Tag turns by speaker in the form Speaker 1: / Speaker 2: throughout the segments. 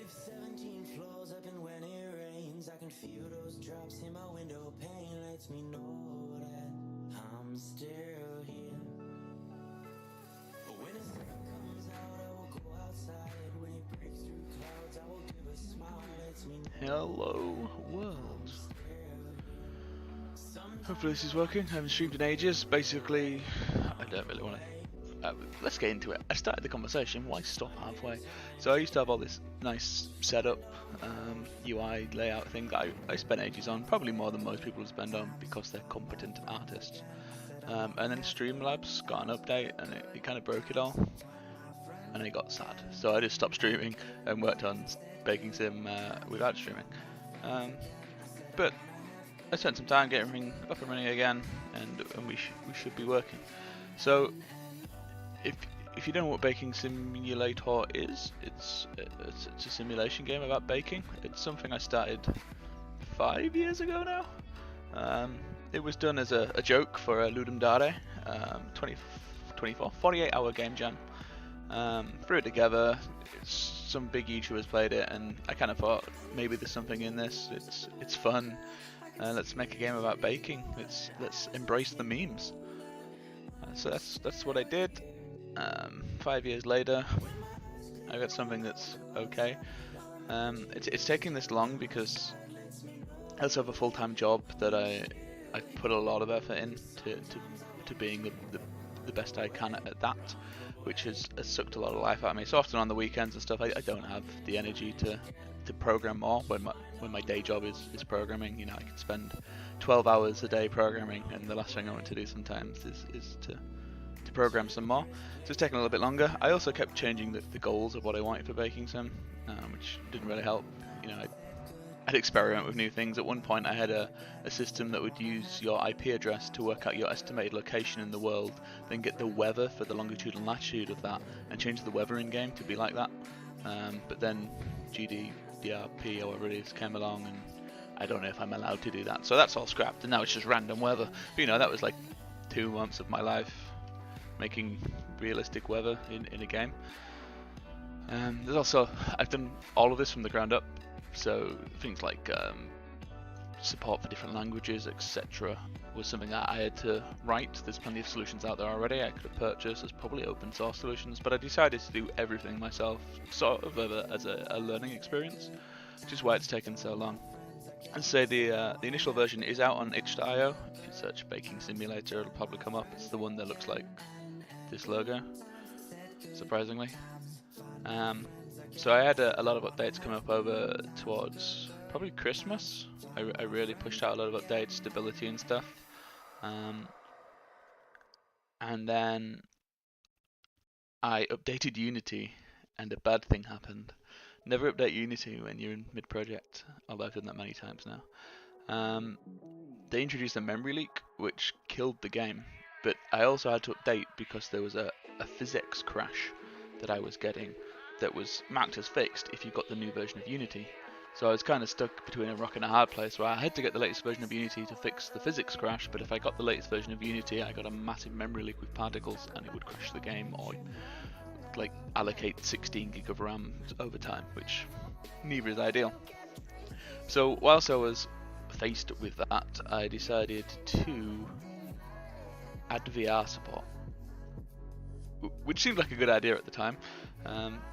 Speaker 1: 17 floors up, and when it rains, I can feel those drops in my window pane. Lets me know that I'm still here. When the sun comes out, I will go outside. When it breaks through clouds, I will give a smile. Lets me know
Speaker 2: Hello, world. Hopefully this is working. I haven't streamed in ages. Basically, I don't really want to. Let's get into it. I started the conversation. Why stop halfway? So I used to have all this nice setup, UI layout thing that I spent ages on, probably more than most people spend on because they're competent artists. And then Streamlabs got an update and it kind of broke it all, and I got sad. So I just stopped streaming and worked on Baking Sim without streaming. But I spent some time getting everything up and running again, and we should be working. So if you don't know what Baking Simulator is, it's a simulation game about baking. It's something I started 5 years ago now. It was done as a joke for a Ludum Dare 48-hour game jam. Threw it together. Some big YouTubers played it, and I kind of thought maybe there's something in this. It's fun. Let's make a game about baking. Let's embrace the memes. So that's what I did. 5 years later, I got something that's okay. It's taking this long because I also have a full-time job that I put a lot of effort in to being the best I can at that, which has sucked a lot of life out of me. So often on the weekends and stuff, I don't have the energy to program more when my day job is programming. You know, I could spend 12 hours a day programming, and the last thing I want to do sometimes is to program some more. So it's taken a little bit longer. I also kept changing the goals of what I wanted for Baking Sim, which didn't really help. You know, I'd experiment with new things. At one point I had a system that would use your IP address to work out your estimated location in the world, then get the weather for the longitude and latitude of that, and change the weather in game to be like that. But then GDDRP or whatever it is came along, and I don't know if I'm allowed to do that. So that's all scrapped, and now it's just random weather. But, you know, that was like 2 months of my life making realistic weather in a game. There's also, I've done all of this from the ground up, so things like support for different languages, etc. was something that I had to write. There's plenty of solutions out there already I could have purchased. There's probably open source solutions, but I decided to do everything myself, sort of as a learning experience, which is why it's taken so long. And say the initial version is out on itch.io. If you search Baking Simulator, it'll probably come up. It's the one that looks like this logo, surprisingly. So I had a lot of updates come up over towards probably Christmas. I really pushed out a lot of updates, stability and stuff. And then I updated Unity, and a bad thing happened. Never update Unity when you're in mid-project, although I've done that many times now. They introduced a memory leak, which killed the game. But I also had to update because there was a physics crash that I was getting that was marked as fixed if you got the new version of Unity. So I was kind of stuck between a rock and a hard place where I had to get the latest version of Unity to fix the physics crash, but if I got the latest version of Unity, I got a massive memory leak with particles and it would crash the game, or like allocate 16 gig of RAM over time, which neither is ideal. So whilst I was faced with that, I decided to add VR support, which seemed like a good idea at the time.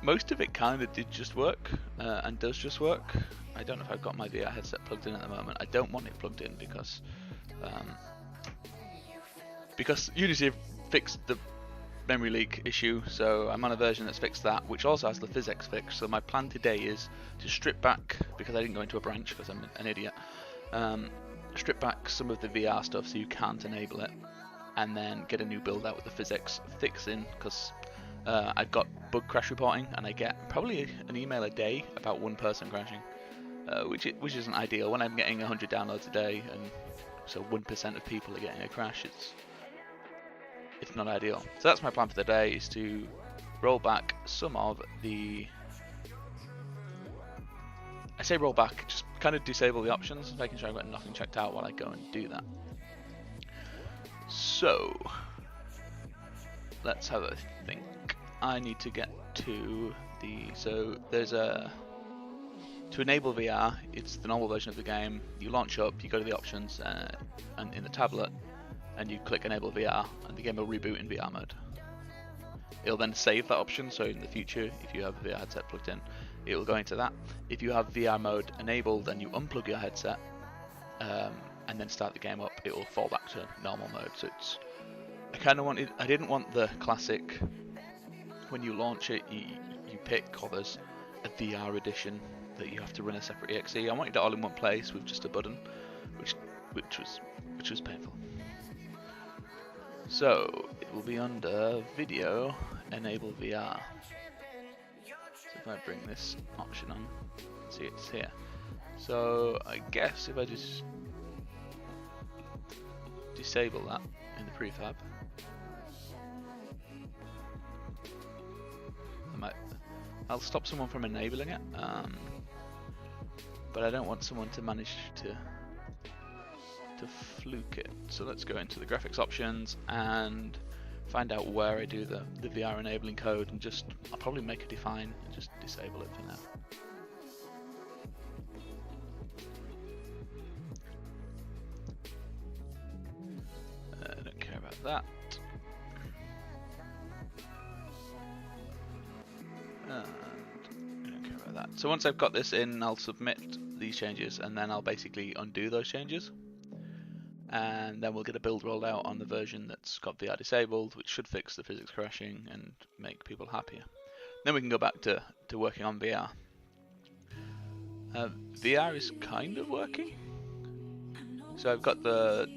Speaker 2: Most of it kind of did just work, and does just work. I don't know if I've got my VR headset plugged in at the moment. I don't want it plugged in because Unity fixed the memory leak issue, so I'm on a version that's fixed that, which also has the physics fix. So my plan today is to strip back, because I didn't go into a branch because I'm an idiot, strip back some of the VR stuff so you can't enable it, and then get a new build out with the physics fix in, because I've got bug crash reporting and I get probably an email a day about one person crashing, which isn't ideal. When I'm getting 100 downloads a day, and so 1% of people are getting a crash, it's not ideal. So that's my plan for the day, is to roll back some of the... I say roll back, just kind of disable the options, making sure I've got nothing checked out while I go and do that. So, let's have a think. I need to get to the... So, there's a to enable VR, it's the normal version of the game. You launch up, you go to the options, and in the tablet, and you click enable VR, and the game will reboot in VR mode. It'll then save that option, so in the future, if you have a VR headset plugged in, it will go into that. If you have VR mode enabled and you unplug your headset, and then start the game up, it will fall back to normal mode. So it's, I didn't want the classic, when you launch it, you pick, or there's a VR edition that you have to run a separate exe. I wanted it all in one place with just a button, which was painful. So it will be under video, enable VR. So if I bring this option on, see it's here. So I guess if I just disable that in the prefab, I'll stop someone from enabling it, but I don't want someone to manage to fluke it. So let's go into the graphics options and find out where I do the VR enabling code, and I'll probably make a define and just disable it for now. I don't care about that. I don't care about that. So once I've got this in, I'll submit these changes, and then I'll basically undo those changes. And then we'll get a build rolled out on the version that's got VR disabled, which should fix the physics crashing and make people happier. Then we can go back to working on VR. VR is kind of working. So I've got the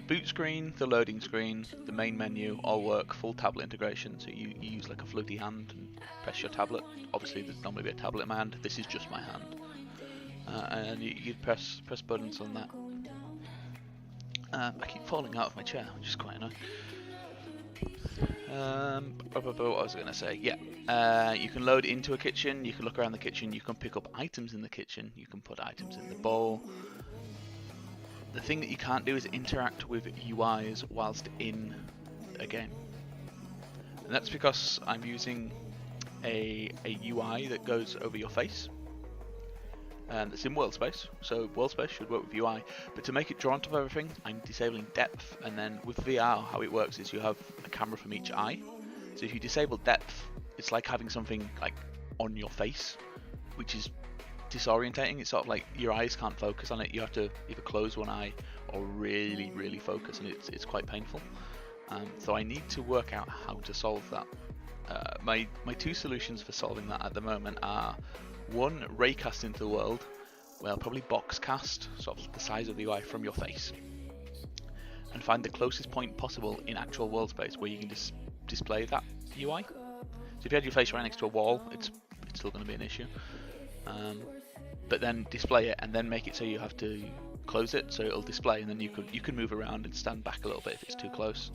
Speaker 2: boot screen, the loading screen, the main menu all work full tablet integration. So you use like a floaty hand and press your tablet. Obviously there's normally be a tablet in my hand. This is just my hand, and you press buttons on that. I keep falling out of my chair, which is quite annoying. What was I going to say? Yeah, you can load into a kitchen, you can look around the kitchen, you can pick up items in the kitchen, you can put items in the bowl. The thing that you can't do is interact with UIs whilst in a game. And that's because I'm using a UI that goes over your face. It's in world space, so world space should work with UI, but to make it draw on top of everything, I'm disabling depth. And then with VR, how it works is you have a camera from each eye. So if you disable depth, it's like having something like on your face, which is disorientating. It's sort of like your eyes can't focus on it. You have to either close one eye or really, really focus, and it's quite painful. So I need to work out how to solve that. My two solutions for solving that at the moment are: one, raycast into the world, well, probably boxcast, sort of the size of the UI from your face, and find the closest point possible in actual world space where you can just display that UI. So if you had your face right next to a wall, it's still going to be an issue. But then display it and then make it so you have to close it so it'll display, and then you can move around and stand back a little bit if it's too close.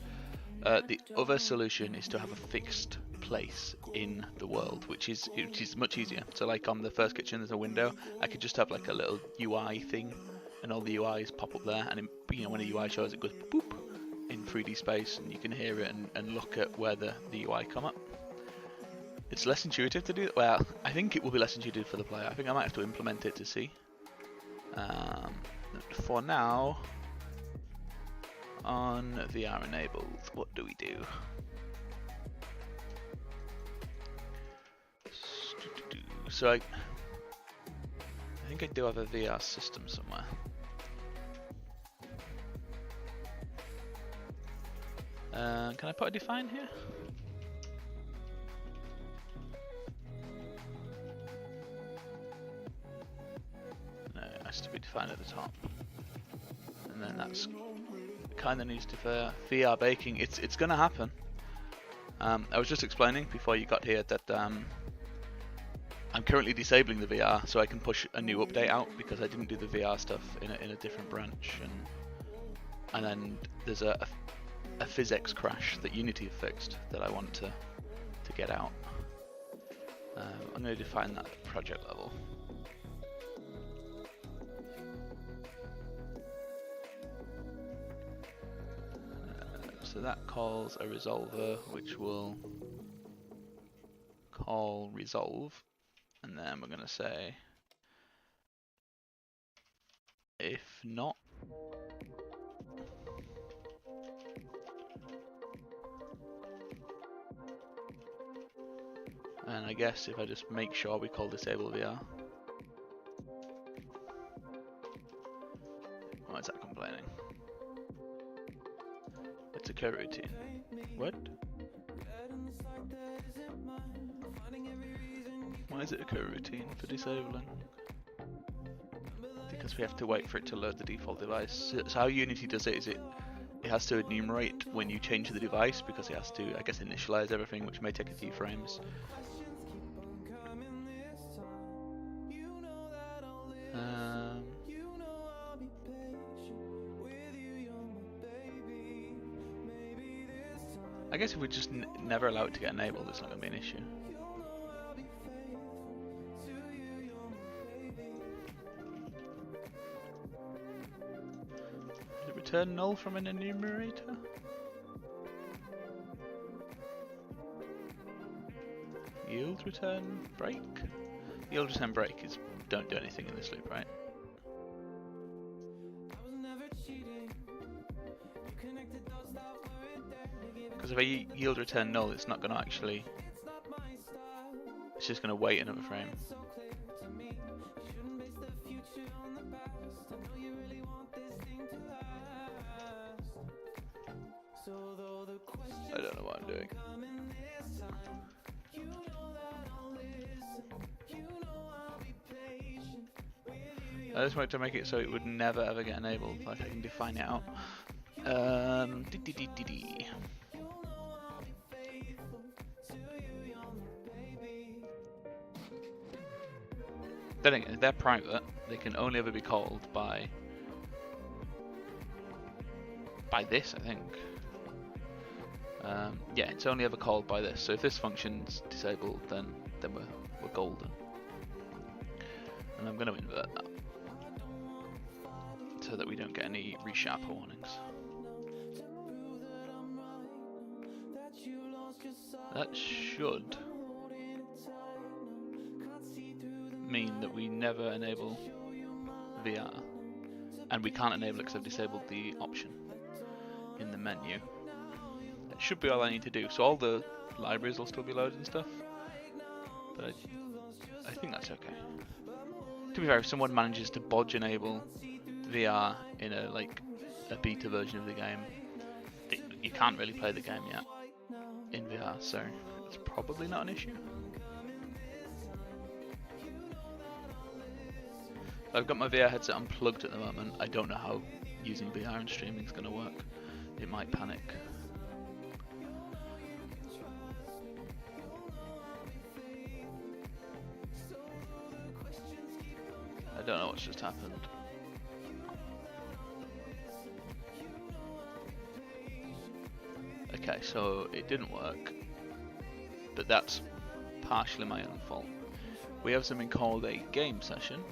Speaker 2: The other solution is to have a fixed place in the world, which is much easier. So like on the first kitchen there's a window, I could just have like a little UI thing and all the UIs pop up there, and it, when a UI shows, it goes boop in 3D space, and you can hear it and look at where the UI come up. It's less intuitive to do. Well, I think it will be less intuitive for the player. I think I might have to implement it to see. For now, on VR enabled, what do we do? So I think I do have a VR system somewhere. Can I put a define here? No, it has to be defined at the top. And then that's kind of needs to for VR baking. It's going to happen. I was just explaining before you got here that I'm currently disabling the VR so I can push a new update out, because I didn't do the VR stuff in a different branch, and then there's a physics crash that Unity have fixed that I want to get out. I'm going to define that at project level. So that calls a resolver, which will call resolve, and and then we're going to say if not, and I guess if I just make sure we call disable VR. Why is that complaining? It's a coroutine. What? Why is it a coroutine for disabling? Because we have to wait for it to load the default device. So how Unity does it is it has to enumerate when you change the device, because it has to, I guess, initialize everything, which may take a few frames. I guess if we just never allow it to get enabled, it's not going to be an issue. Did it return null from an enumerator? Yield return break? Yield return break is don't do anything in this loop, right? Because if I yield return null, it's not going to actually, it's just going to wait another frame. I don't know what I'm doing. I just wanted to make it so it would never ever get enabled, like I can define it out. Then again, if they're private, they can only ever be called by this, I think. Yeah, it's only ever called by this. So if this function's disabled, then we're golden. And I'm going to invert that so that we don't get any resharper warnings. That should mean that we never enable VR, and we can't enable it because I've disabled the option in the menu. That should be all I need to do. So all the libraries will still be loaded and stuff, but I think that's okay. To be fair, if someone manages to bodge enable VR in a beta version of the game, you can't really play the game yet in VR, so it's probably not an issue. I've got my VR headset unplugged at the moment. I don't know how using VR and streaming is going to work. It might panic. I don't know what's just happened. Okay, so it didn't work, but that's partially my own fault. We have something called a game session,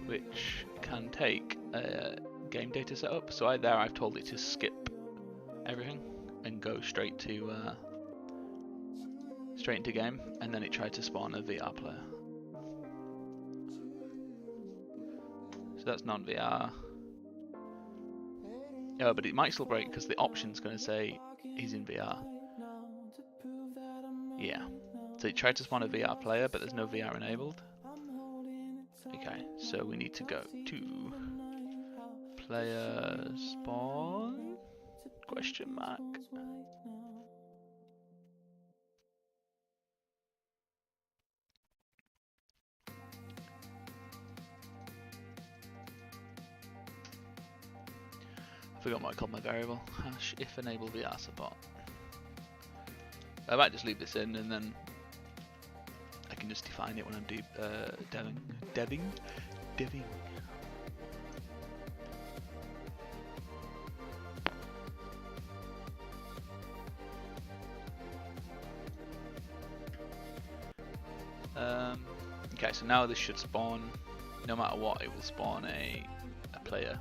Speaker 2: which can take a game data setup. So I've told it to skip everything and go straight into game, and then it tried to spawn a VR player. So that's non-VR. Oh, but it might still break because the option's going to say he's in VR. Yeah. So it tried to spawn a VR player, but there's no VR enabled. Okay, so we need to go to player spawn ? I forgot what I called my variable. Hash if enable VR support. I might just leave this in, and then I can just define it when I'm deving. Okay, so now this should spawn, no matter what, it will spawn a player.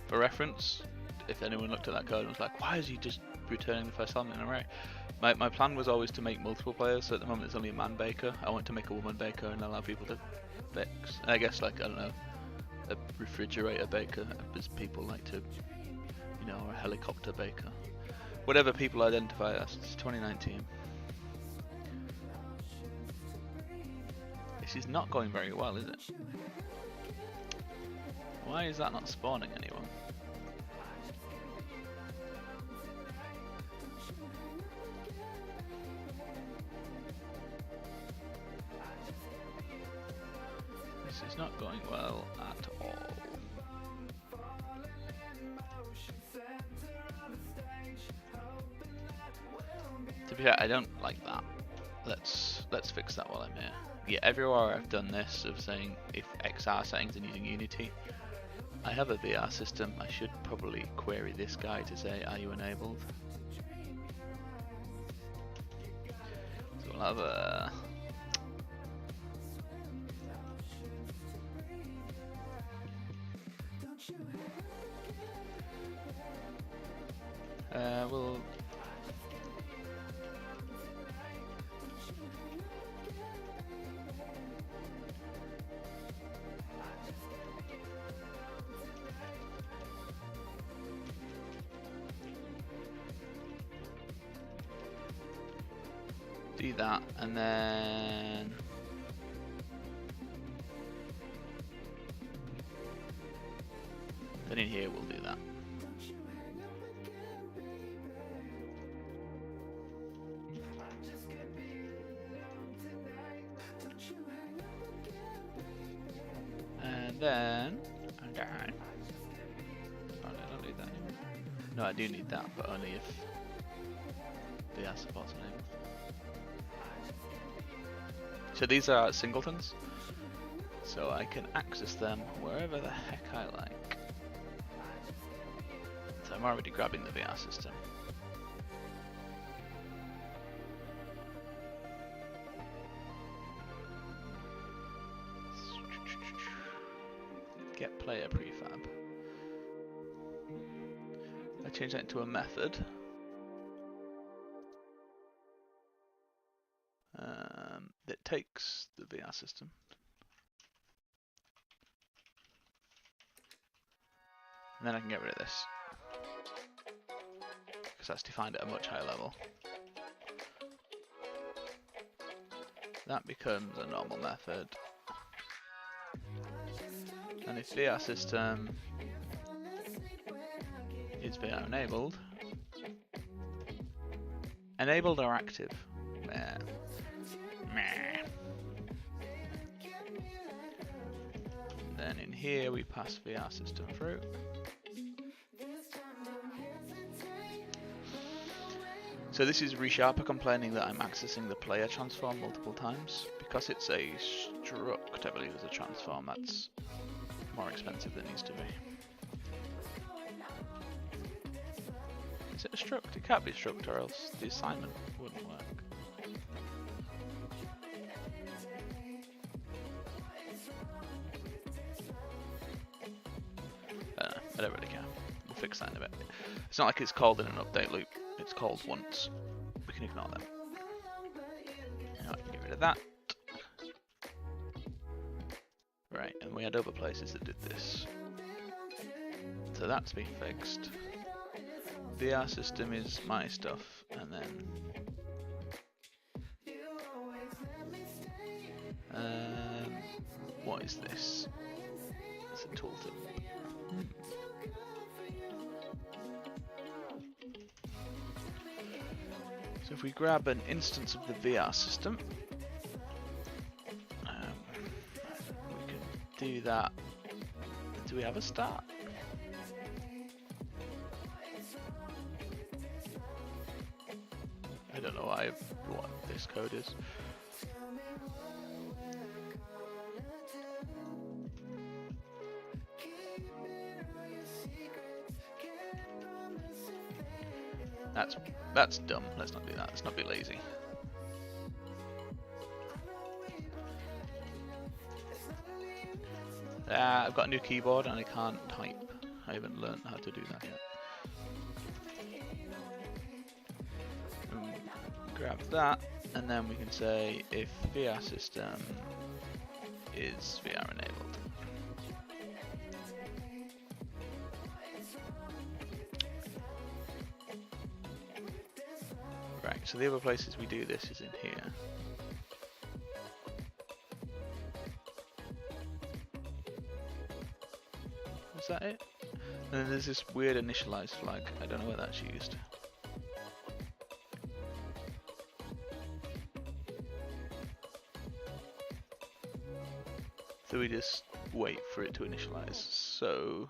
Speaker 2: For reference, if anyone looked at that code and was like, why is he just returning the first element in an array. My plan was always to make multiple players, so at the moment there's only a man baker. I want to make a woman baker and allow people to fix. I guess, like, I don't know, a refrigerator baker, as people like to, you know, or a helicopter baker. Whatever people identify as. It's 2019. This is not going very well, is it? Why is that not spawning anyone? This is not going well at all. To be fair, I don't like that. Let's fix that while I'm here. Yeah, everywhere I've done this of saying if XR settings and using Unity, I have a VR system. I should probably query this guy to say, are you enabled? So we'll have a we'll do that, and then in here we'll do that. And then oh, I don't need that anymore. No, I do need that, but only if VR support's enabled. So these are singletons, so I can access them wherever the heck I like. So I'm already grabbing the VR system. Get player prefab. I change that into a method. That takes the VR system. And then I can get rid of this, because that's defined at a much higher level. That becomes a normal method. And if VR system is VR enabled, enabled or active? Then in here we pass VR system through. So this is ReSharper complaining that I'm accessing the player transform multiple times. Because it's a struct, I believe, as a transform, that's more expensive than it needs to be. Is it a struct? It can't be a struct, or else the assignment wouldn't work. I don't really care. We'll fix that in a bit. It's not like it's called in an update loop. It's called once. We can ignore that. Now I can get rid of that. Right, and we had other places that did this. So that's been fixed. VR system is my stuff, and then what is this? It's a tooltip. So if we grab an instance of the VR system, we can do that. Do we have a start? I don't know what this code is. That's dumb. Let's not do that. Let's not be lazy. I've got a new keyboard and I can't type. I haven't learned how to do that yet. grab that, and then we can say if VR system is VR enabled. Right, so the other places we do this is in here. Was that it? And then there's this weird initialized flag. I don't know where that's used. So we just wait for it to initialize. So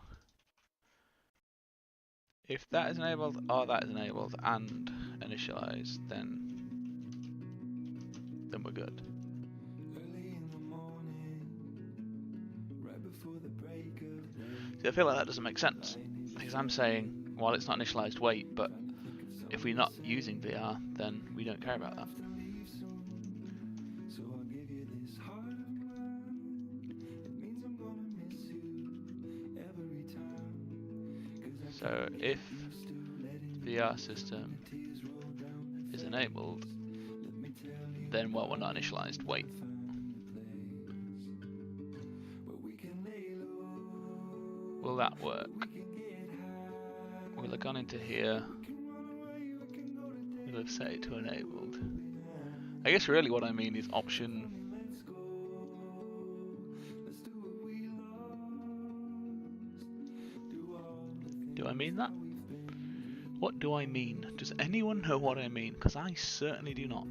Speaker 2: if that is enabled, or that is enabled and initialized, then we're good. See, I feel like that doesn't make sense, because I'm saying, while it's not initialized, wait, but if we're not using VR, then we don't care about that. So if VR system is enabled, then while we're not initialized, wait. Will that work? We'll have gone into here. We'll have set it to enabled. I guess really what I mean is option. Do I mean that? What do I mean? Does anyone know what I mean? Because I certainly do not.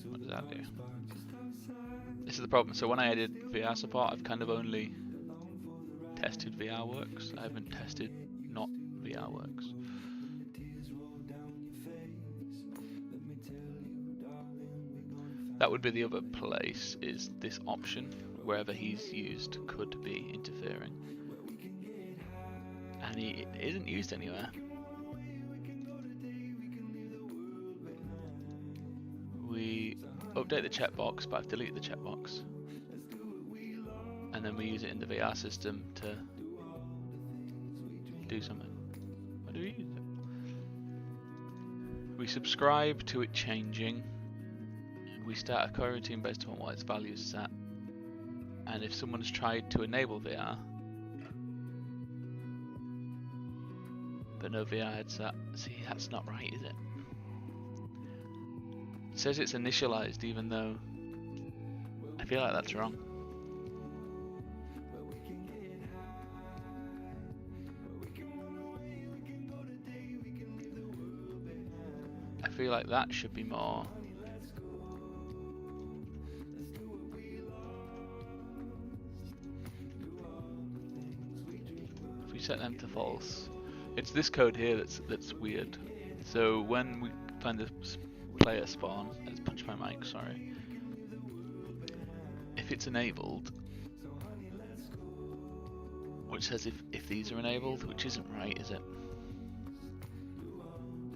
Speaker 2: What does that do? This is the problem. So when I added VR support, I've kind of only tested VR works. I haven't tested not VR works. That would be the other place, is this option. Wherever he's used could be interfering. And it isn't used anywhere. We update the checkbox, but I've deleted the checkbox. And then we use it in the VR system to do something. What do we use it? We subscribe to it changing. We start a coroutine based on what its value is set. And if someone's tried to enable VR, but no VR headset, see, that's not right, is it? It says it's initialized, even though I feel like that's wrong. I feel like that should be more. If we set them to false, it's this code here that's weird. So when we find the player spawn, let's punch my mic, sorry. If it's enabled, which says if these are enabled, which isn't right, is it?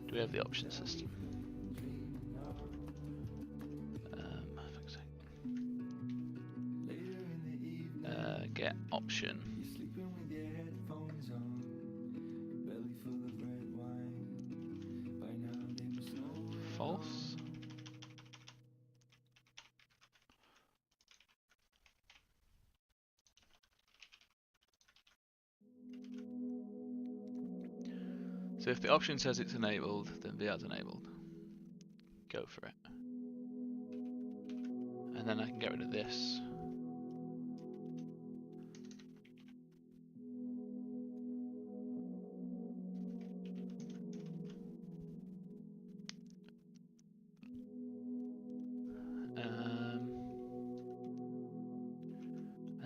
Speaker 2: Do we have the option system? Get option. False. So if the option says it's enabled, then VR's enabled. Go for it. And then I can get rid of this.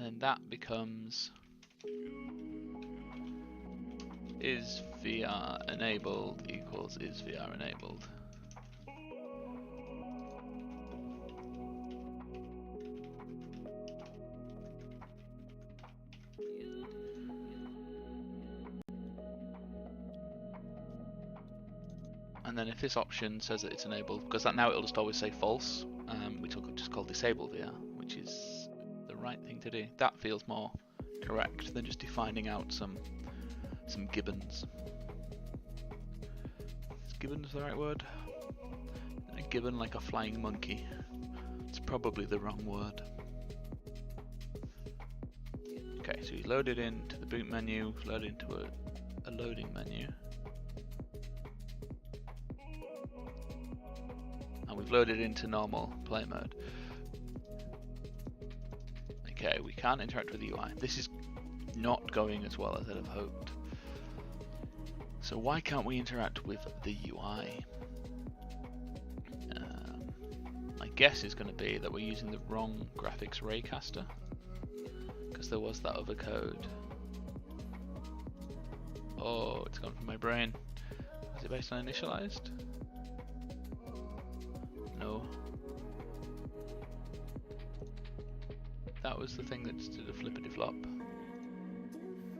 Speaker 2: And that becomes is VR enabled equals is VR enabled. and then if this option says that it's enabled, because that now it'll just always say false, which will just call disable VR, which is the right thing to do. That feels more correct than just defining out some gibbons. Is gibbons the right word? A gibbon like a flying monkey. It's probably the wrong word. Okay, so he's loaded into the boot menu, loaded into a loading menu. And we've loaded into normal play mode. Okay, we can't interact with the UI. This is not going as well as I'd have hoped. So why can't we interact with the UI? My guess is going to be that we're using the wrong graphics raycaster, because there was that other code. Oh, it's gone from my brain. Is it based on initialized? No. That was the thing that just did a flippity flop.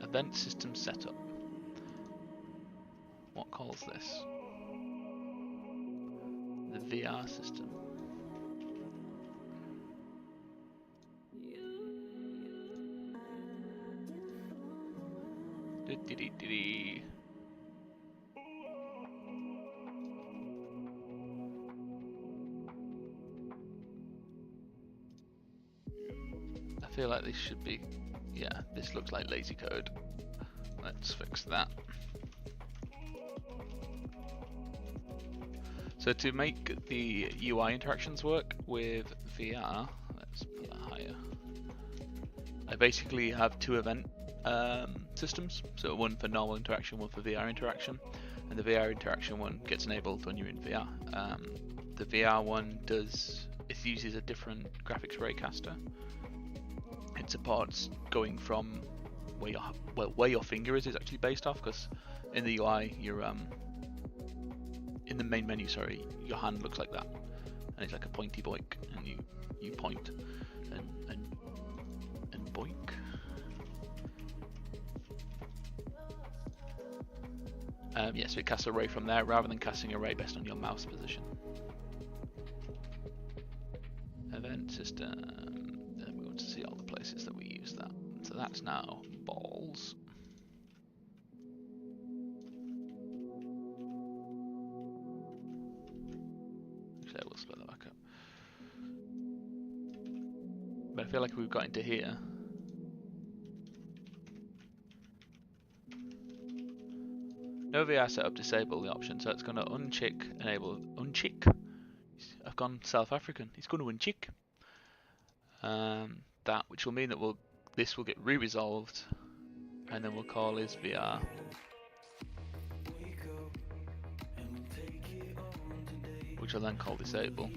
Speaker 2: Event system setup. What calls this? The VR system. I feel like this should be, yeah, this looks like lazy code. Let's fix that. So to make the UI interactions work with VR, let's put that higher. I basically have two event systems, so one for normal interaction, one for VR interaction, and the VR interaction one gets enabled when you're in VR. The VR one it uses a different graphics raycaster. It supports going from where your finger is actually based off, because in the UI you're in the main menu, sorry, your hand looks like that, and it's like a pointy boink, and you point and boink. So it casts a ray from there rather than casting a ray based on your mouse position. Event system, and we're going to see all the places that we use that. So that's now balls. Actually, we'll split that back up. But I feel like we've got into here. No VR setup disable the option, so it's going to unchick enable unchick. I've gone South African. It's going to unchick that, which will mean that this will get re-resolved, and then we'll call is VR. Which I'll then call disable.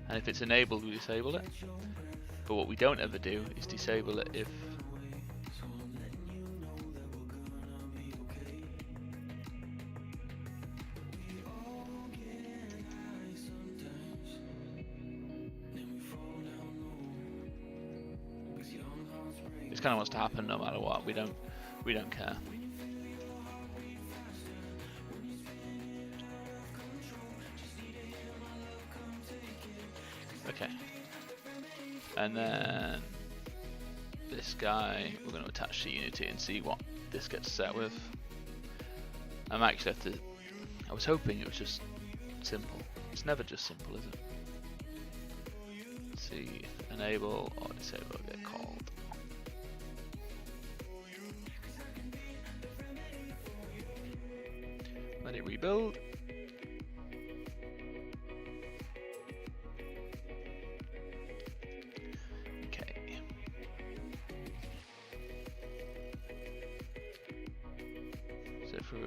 Speaker 2: And if it's enabled, we disable it. But what we don't ever do is disable it if this kind of wants to happen no matter what. We don't care. Okay. And then this guy we're going to attach to Unity and see what this gets set with. I was hoping it was just simple. It's never just simple, is it? Let's see, enable or disable get called. Let it rebuild. Okay. So for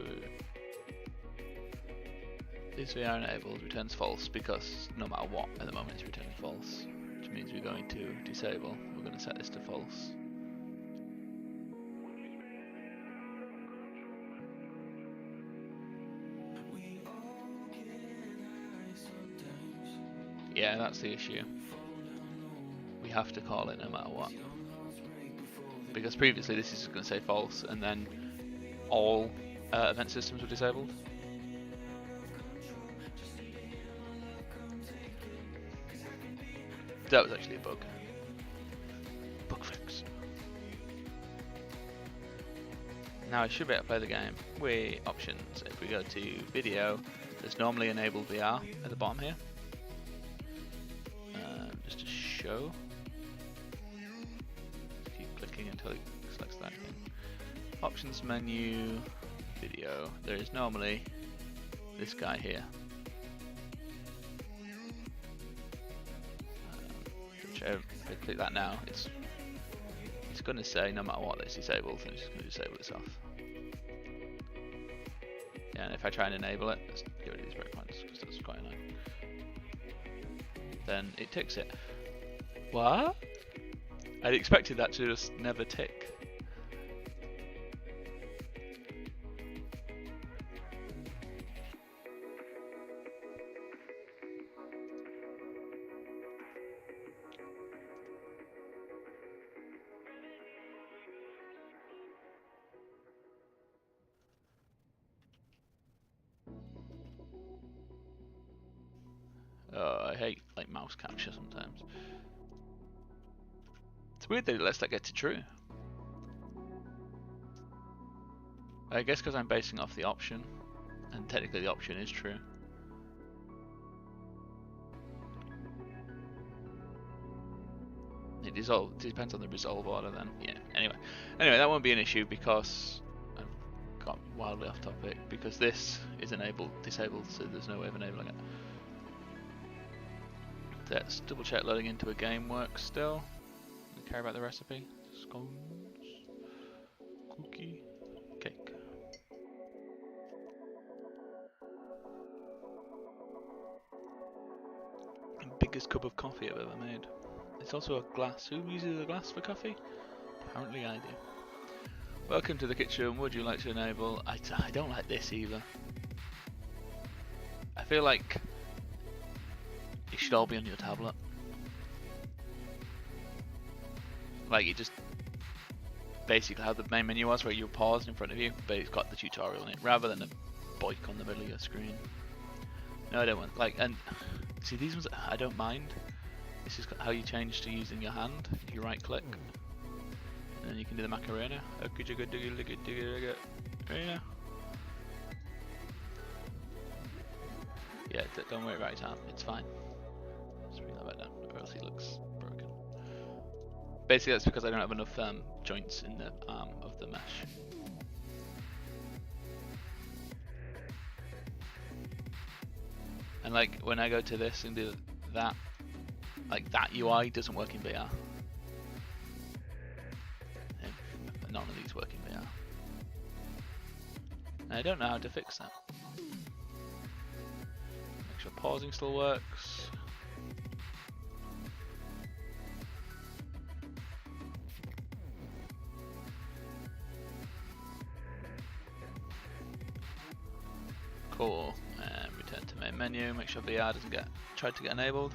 Speaker 2: this VR enabled returns false, because no matter what at the moment it's returning false, which means we're going to disable. We're going to set this to false. Yeah, that's the issue. We have to call it no matter what. Because previously this is going to say false, and then all event systems were disabled. That was actually a bug. Bug fix. Now I should be able to play the game with options. If we go to video, there's normally enabled VR at the bottom here. Just to show. Keep clicking until it selects that thing. Options menu, video. There is normally this guy here. If I click that now, it's going to say no matter what it's disabled, and it's just going to disable itself. Yeah, and if I try and enable it, let's get rid of these breakpoints because that's quite annoying. Then it ticks it. What? I'd expected that to just never tick. I hate like mouse capture sometimes. It's weird that it lets that get to true. I guess because I'm basing off the option, and technically the option is true. It depends on the resolve order then. Yeah. Anyway, that won't be an issue because I've got wildly off topic because this is disabled, so there's no way of enabling it. Let's double check loading into a game works still. Don't care about the recipe. Scones, cookie, cake. Biggest cup of coffee I've ever made. It's also a glass. Who uses a glass for coffee? Apparently I do. Welcome to the kitchen. Would you like to enable? I don't like this either. I feel like it should all be on your tablet. Like it just basically how the main menu was, where you pause in front of you, but it's got the tutorial in it, rather than a boik on the middle of your screen. No, I don't want and see these ones. I don't mind. This is how you change to using your hand. If you right click, and then you can do the Macarena. Yeah, don't worry about it, it's fine. Let's bring that back down, or else he looks broken. Basically that's because I don't have enough joints in the arm of the mesh. And like when I go to this and do that, like that UI doesn't work in VR. None of these work in VR. And I don't know how to fix that. Make sure pausing still works. Cool. And return to main menu. Make sure VR doesn't try to get enabled.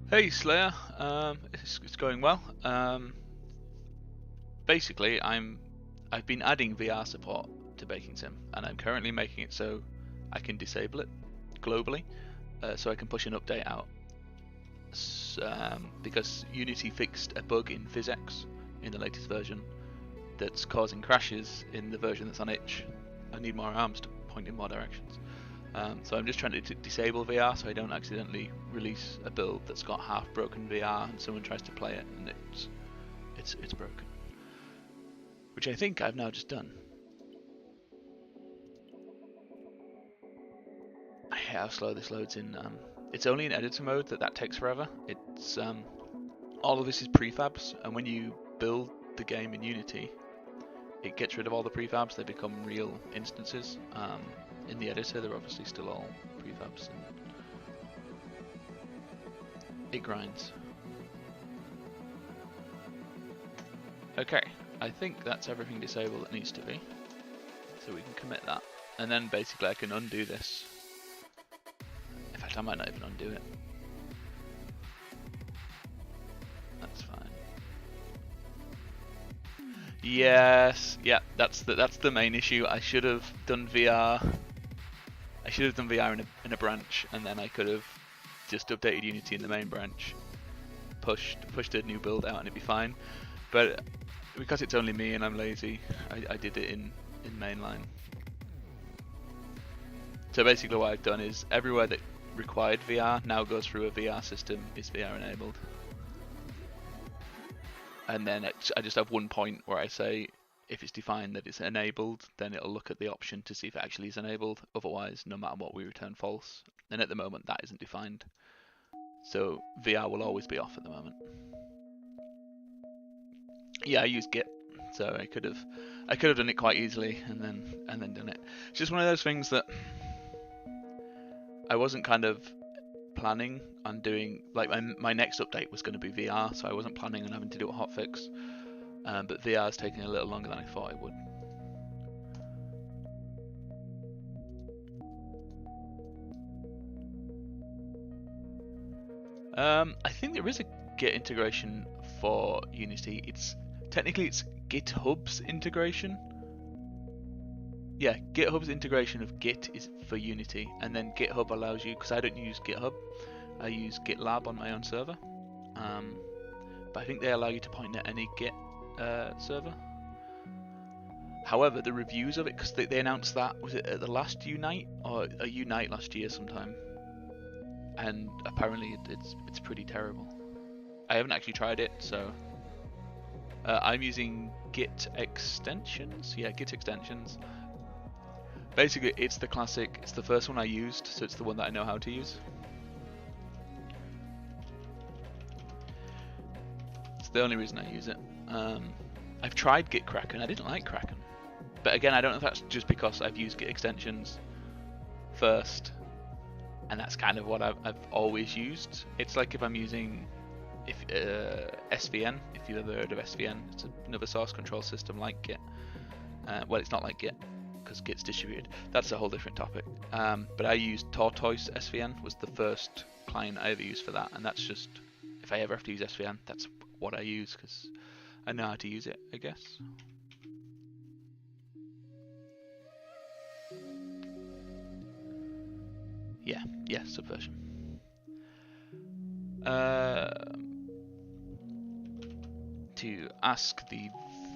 Speaker 2: Hey Slayer, it's going well. Basically, I've been adding VR support to Baking Sim, and I'm currently making it so I can disable it globally, so I can push an update out. Because Unity fixed a bug in PhysX in the latest version that's causing crashes in the version that's on itch. I need more arms to point in more directions. So I'm just trying to disable VR so I don't accidentally release a build that's got half broken VR and someone tries to play it and it's broken. Which I think I've now just done. I hate how slow this loads in. It's only in editor mode that takes forever. It's all of this is prefabs, and when you build the game in Unity, it gets rid of all the prefabs. They become real instances. In the editor, they're obviously still all prefabs, and it grinds. Okay, I think that's everything disabled that needs to be. So we can commit that, and then basically I can undo this. In fact, I might not even undo it. That's fine. Yes, yeah, that's the main issue. I should have done VR. I should have done VR in a branch, and then I could have just updated Unity in the main branch, pushed a new build out, and it'd be fine. But because it's only me and I'm lazy, I did it in mainline. So basically, what I've done is everywhere that required VR now goes through a VR system, is VR enabled. And then I just have one point where I say, if it's defined that it's enabled, then it'll look at the option to see if it actually is enabled. Otherwise, no matter what, we return false. And at the moment, that isn't defined. So VR will always be off at the moment. Yeah, I use Git, so I could have done it quite easily and then done it. It's just one of those things that I wasn't kind of planning on doing. Like my next update was going to be VR, so I wasn't planning on having to do a hotfix. But VR is taking a little longer than I thought it would. I think there is a Git integration for Unity. It's GitHub's integration. Yeah, GitHub's integration of Git is for Unity, and then GitHub allows you, because I don't use GitHub, I use GitLab on my own server. But I think they allow you to point at any Git server. However, the reviews of it, because they announced that, was it at the last Unite or a Unite last year sometime, and apparently it's pretty terrible. I haven't actually tried it, so I'm using Git extensions. Yeah, Git extensions. Basically, it's the classic. It's the first one I used, so it's the one that I know how to use. It's the only reason I use it. I've tried Git Kraken. I didn't like Kraken, but again, I don't know if that's just because I've used Git extensions first, and that's kind of what I've always used. It's like if I'm using SVN. If you've ever heard of SVN, it's another source control system like Git. Well, it's not like Git, because Git's distributed. That's a whole different topic. But I used Tortoise SVN, was the first client I ever used for that, and that's just, if I ever have to use SVN, that's what I use, because I know how to use it, I guess. Yeah, Subversion. To ask the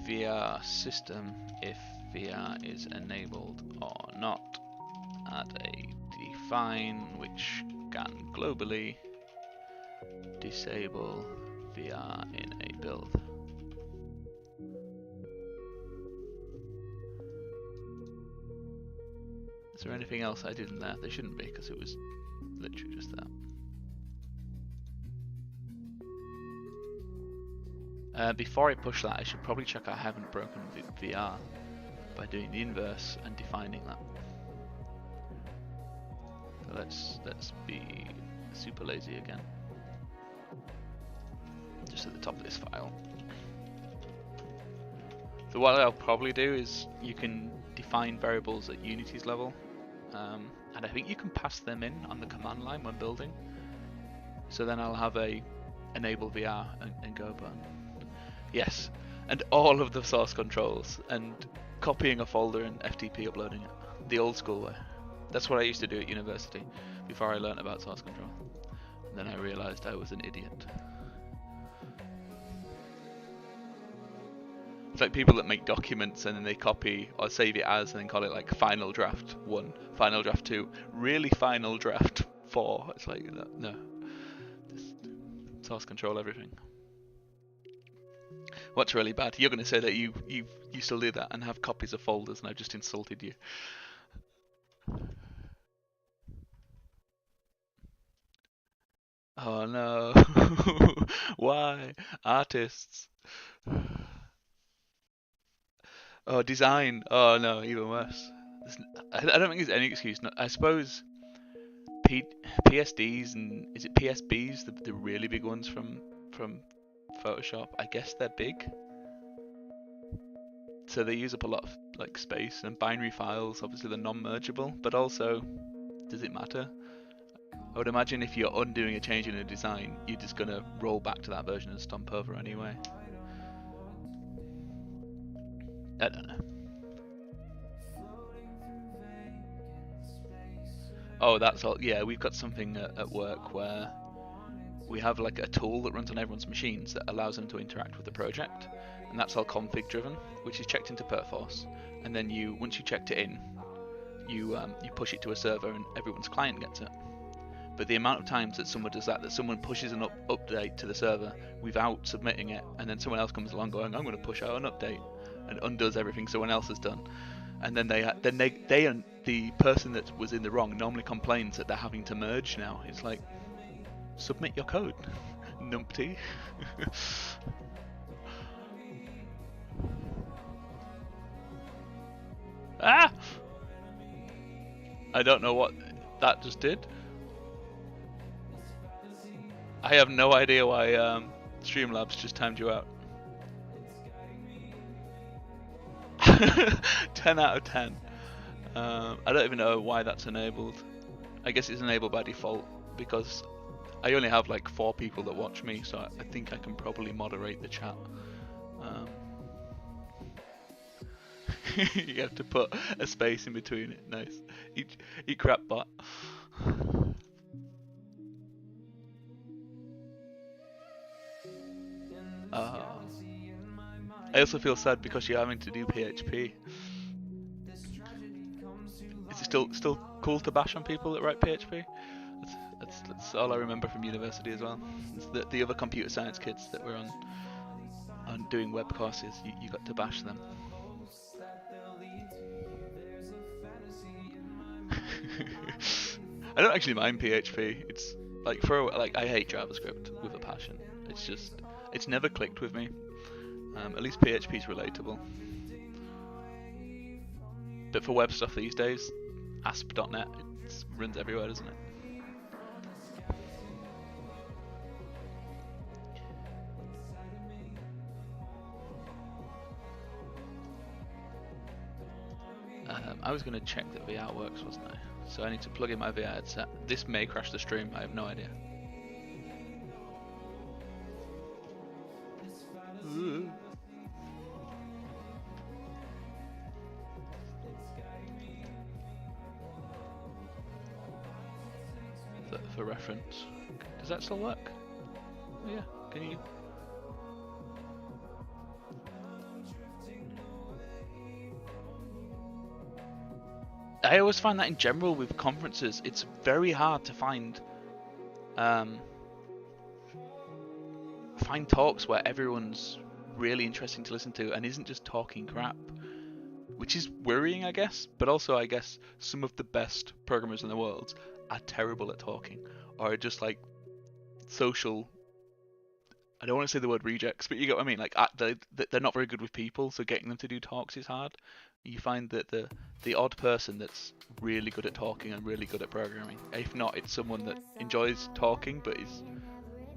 Speaker 2: VR system if VR is enabled or not. Add a define which can globally disable VR in a build. Is there anything else I did in there? There shouldn't be, because it was literally just that. Before I push that, I should probably check I haven't broken VR by doing the inverse and defining that. So let's be super lazy again. Just at the top of this file. So what I'll probably do is you can define variables at Unity's level, and I think you can pass them in on the command line when building. So then I'll have a enable VR and go button. Yes, and all of the source controls, and copying a folder and FTP uploading it, the old school way. That's what I used to do at university before I learnt about source control. And then I realised I was an idiot. It's like people that make documents and then they copy or save it as and then call it like Final Draft 1, Final Draft 2, really Final Draft 4. It's like, no. Just source control everything. What's really bad? You're going to say that you still do that and have copies of folders, and I've just insulted you. Oh no. Why? Artists. Oh, design. Oh no, even worse. I don't think there's any excuse. I suppose PSDs and is it PSBs, the really big ones from Photoshop? I guess they're big, so they use up a lot of like space. And binary files, obviously they're non-mergeable, but also, does it matter? I would imagine if you're undoing a change in a design, you're just gonna roll back to that version and stomp over anyway. I don't know. Oh, that's all. Yeah, we've got something at work where we have like a tool that runs on everyone's machines that allows them to interact with the project, and that's all config driven, which is checked into Perforce, and then once you checked it in, you push it to a server and everyone's client gets it. But the amount of times that someone does that someone pushes an update to the server without submitting it, and then someone else comes along going, I'm going to push out an update, and undoes everything someone else has done, and then they and the person that was in the wrong normally complains that they're having to merge now. It's like, submit your code, numpty. Ah! I don't know what that just did. I have no idea why Streamlabs just timed you out. 10 out of 10. I don't even know why that's enabled. I guess it's enabled by default because I only have like 4 people that watch me, so I think I can probably moderate the chat. You have to put a space in between it. Nice. Eat crap, bot. I also feel sad because you're having to do PHP. Is it still cool to bash on people that write PHP? That's all I remember from university as well. It's the other computer science kids that were on doing web courses, you got to bash them. I don't actually mind PHP. It's like I hate JavaScript with a passion. It's never clicked with me. At least PHP is relatable. But for web stuff these days, ASP.NET runs everywhere, doesn't it? I was going to check that VR works, wasn't I? So I need to plug in my VR headset. This may crash the stream, I have no idea. For reference, does that still work? Oh, yeah, can you? I always find that in general with conferences, it's very hard to find talks where everyone's really interesting to listen to and isn't just talking crap, which is worrying, I guess. But also, I guess some of the best programmers in the world are terrible at talking, or are just like social. I don't want to say the word rejects, but you get what I mean. Like they're not very good with people, so getting them to do talks is hard. You find that the odd person that's really good at talking and really good at programming. If not, it's someone that enjoys talking but is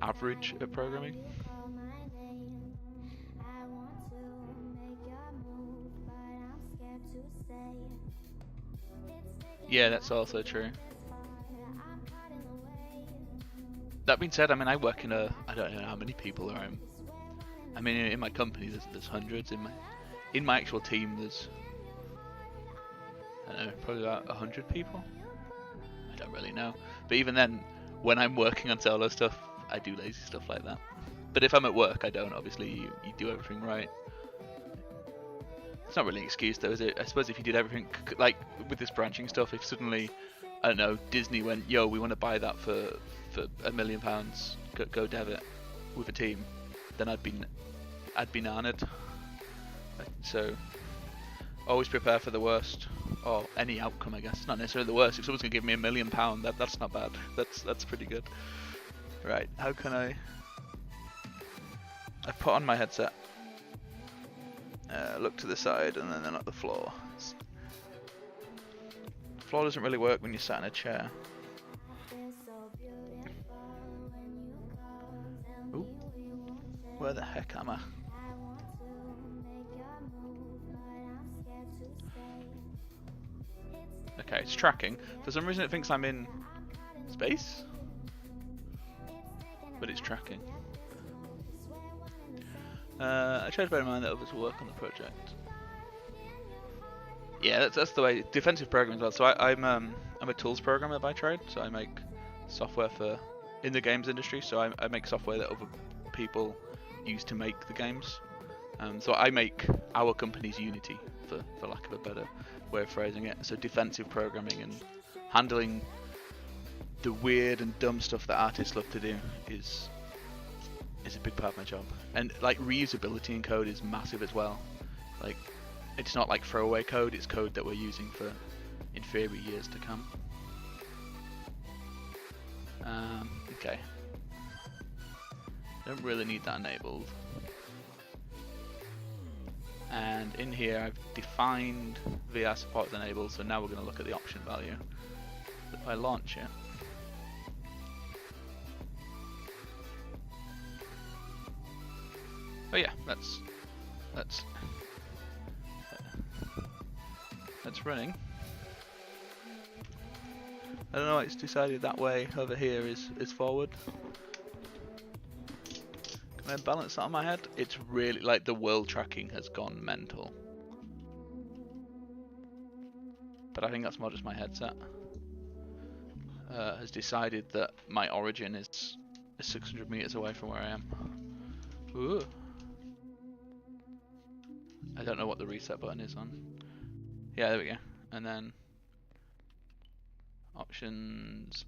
Speaker 2: average at programming. Yeah, that's also true. That being said, I mean, I work in I don't know how many people are in. I mean, in my company, there's hundreds. In my actual team, there's, I don't know, probably about 100 people. I don't really know. But even then, when I'm working on solo stuff, I do lazy stuff like that. But if I'm at work, I don't. Obviously, you do everything right. It's not really an excuse, though, is it? I suppose if you did everything, like with this branching stuff, if suddenly, I don't know, Disney went, yo, we want to buy that for £1 million, go dev it with a team, then I'd be nannered. So always prepare for the worst, or any outcome, I guess. Not necessarily the worst. If someone's gonna give me £1 million, that's not bad. That's pretty good. Right, how can I put on my headset, look to the side, and then at the floor. The floor doesn't really work when you're sat in a chair. Ooh. Where the heck am I? Okay, it's tracking. For some reason it thinks I'm in space, but it's tracking. I try to bear in mind that others will work on the project. Yeah, that's the way. Defensive programming as well. So I'm a tools programmer by trade. So I make software for in the games industry. So I make software that other people use to make the games. So I make our company's Unity, for lack of a better way of phrasing it. So defensive programming and handling the weird and dumb stuff that artists love to do is a big part of my job. And like reusability in code is massive as well. Like it's not like throwaway code, it's code that we're using for in theory years to come. Okay. Don't really need that enabled. And in here I've defined VR support as enabled, so now we're going to look at the option value. If I launch it, oh yeah, that's running. I don't know, it's decided that way over here is forward. Can I balance that on my head? It's really like the world tracking has gone mental. But I think that's more just my headset. Has decided that my origin is 600 meters away from where I am. Ooh. I don't know what the reset button is on. Yeah, there we go. And then options.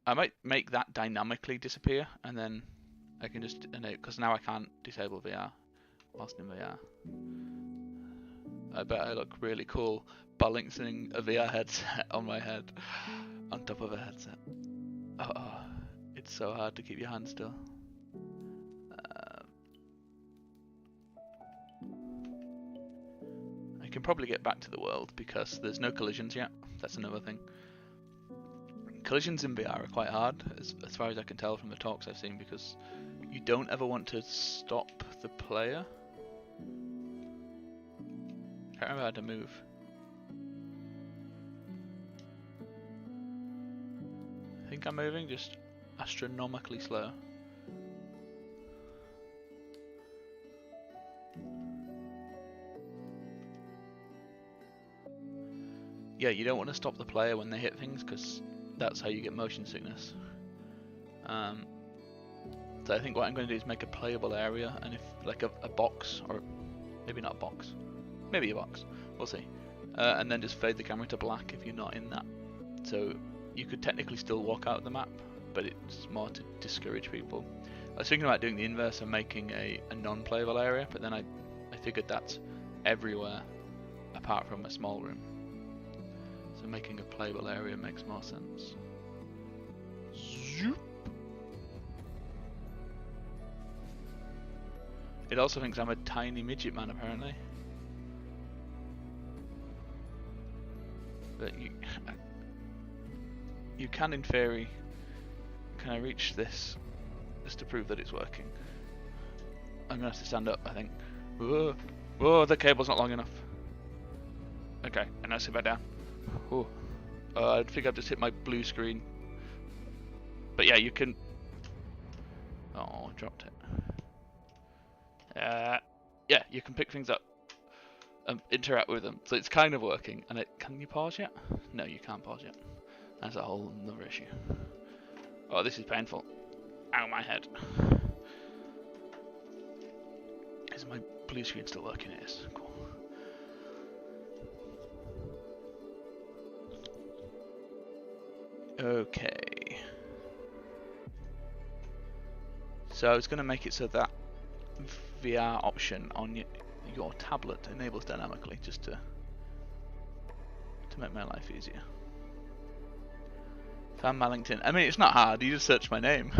Speaker 2: I might make that dynamically disappear, and then I can just enable, because now I can't disable VR whilst in VR. I bet I look really cool balancing a VR headset on my head on top of a headset. Oh, it's so hard to keep your hand still. I can probably get back to the world because there's no collisions yet. That's another thing. Collisions in VR are quite hard, as far as I can tell from the talks I've seen, because you don't ever want to stop the player. Can't remember how to move. I think I'm moving just astronomically slow. Yeah, you don't want to stop the player when they hit things, because that's how you get motion sickness. So I think what I'm going to do is make a playable area, and if like a box, or maybe not a box, maybe a box, we'll see. And then just fade the camera to black if you're not in that. So you could technically still walk out of the map, but it's more to discourage people. I was thinking about doing the inverse and making a non-playable area, but then I figured that's everywhere apart from a small room. So making a playable area makes more sense. Zoop. It also thinks I'm a tiny midget man, apparently. But you can, in theory, can I reach this just to prove that it's working? I'm gonna have to stand up, I think. Whoa, whoa, the cable's not long enough. Okay, and now sit back down. Oh, I think I've just hit my blue screen. But yeah, you can. Oh, dropped it. Yeah, you can pick things up and interact with them. So it's kind of working. And can you pause yet? No, you can't pause yet. That's a whole other issue. Oh, this is painful. Ow, my head. Is my blue screen still working? It is. Cool. Okay. So I was going to make it so that VR option on your tablet enables dynamically, just to make my life easier. Found my LinkedIn. I mean, it's not hard. You just search my name.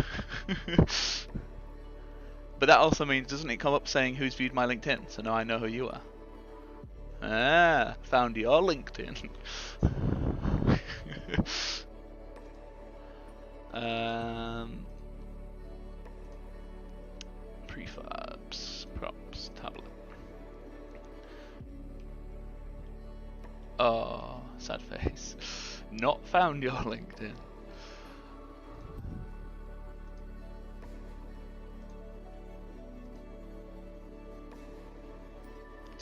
Speaker 2: But that also means, doesn't it come up saying who's viewed my LinkedIn? So now I know who you are. Ah, found your LinkedIn. Prefabs, props, tablet. Oh, sad face. Not found your LinkedIn.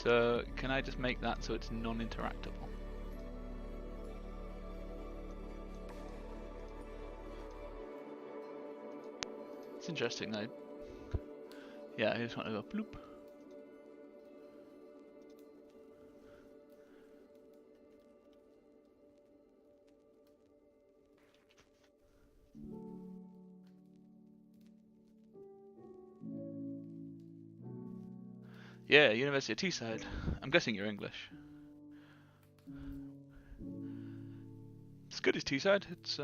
Speaker 2: So can I just make that so it's non-interactable? It's interesting though. Yeah, I just want to go bloop. Yeah, University of Teesside. I'm guessing you're English. It's good as Teesside. It's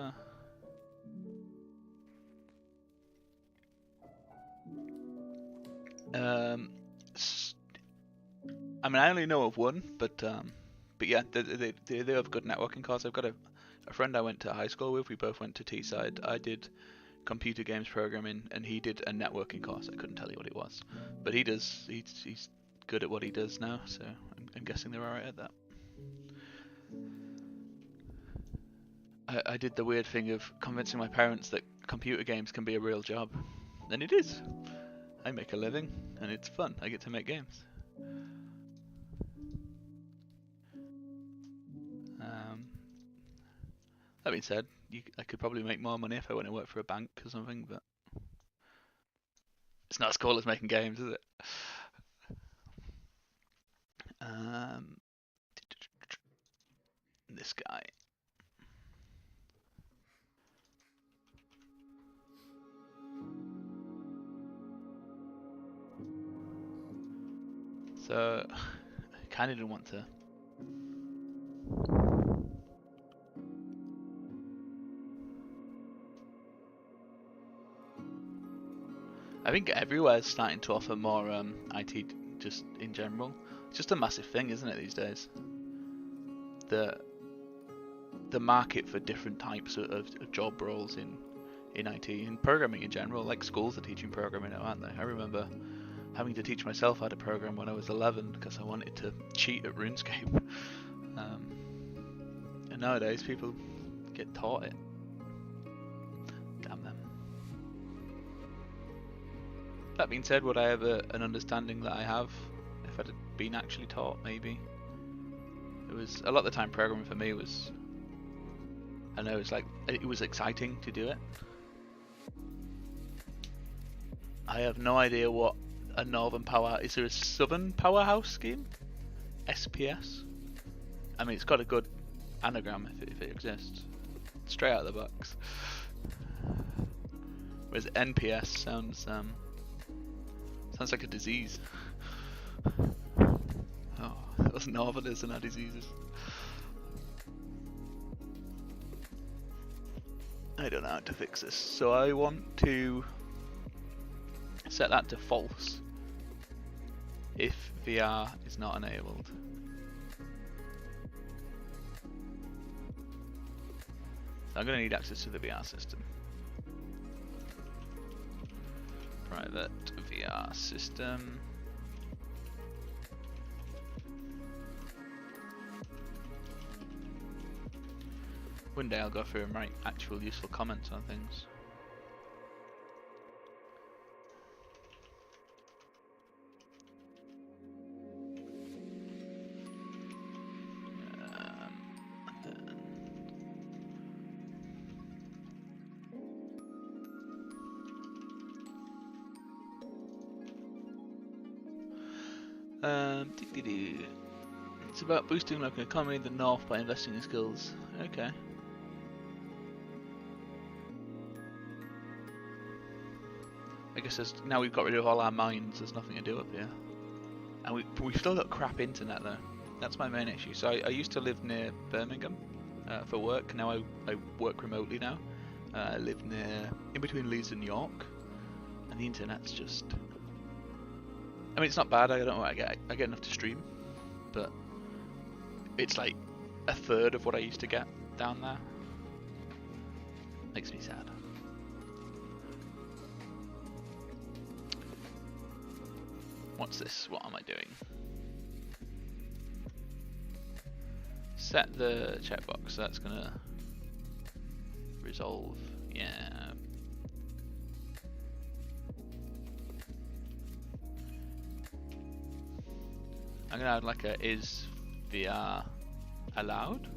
Speaker 2: I mean, I only know of one, but yeah, they have good networking cards. I've got a friend I went to high school with. We both went to Teesside. I did computer games programming, and he did a networking course. I couldn't tell you what it was, but he does. He's good at what he does now, so I'm guessing they're alright at that. I did the weird thing of convincing my parents that computer games can be a real job, and it is. I make a living, and it's fun. I get to make games. That being said, I could probably make more money if I went and worked for a bank or something, but it's not as cool as making games, is it? This guy. So, I kind of didn't want to. I think everywhere is starting to offer more IT just in general. It's just a massive thing, isn't it, these days? The market for different types of job roles in IT and programming in general. Like schools are teaching programming now, aren't they? I remember having to teach myself how to program when I was 11 because I wanted to cheat at RuneScape. And nowadays people get taught it. Damn them. That being said, would I have an understanding that I have if I'd been actually taught? Maybe. It was a lot of the time programming for me was. I know it's like it was exciting to do it. I have no idea what a Northern Power. Is there a Southern Powerhouse scheme? SPS. I mean, it's got a good anagram if it exists. Straight out of the box. Whereas NPS sounds like a disease. Oh, those Northerners and our diseases. I don't know how to fix this. So I want to set that to false if VR is not enabled. So I'm going to need access to the VR system. Private VR system. One day I'll go through and write actual useful comments on things. It's about boosting local economy in the north by investing in skills. Okay. I guess now we've got rid of all our mines, there's nothing to do up here. And we've still got crap internet though. That's my main issue. So I used to live near Birmingham for work. Now I work remotely now. I live in between Leeds and York. And the internet's just... I mean, it's not bad. I don't know what I get enough to stream. But it's like a third of what I used to get down there. Makes me sad. What's this? What am I doing? Set the checkbox. That's gonna resolve. Yeah. I'm gonna add like a is VR allowed,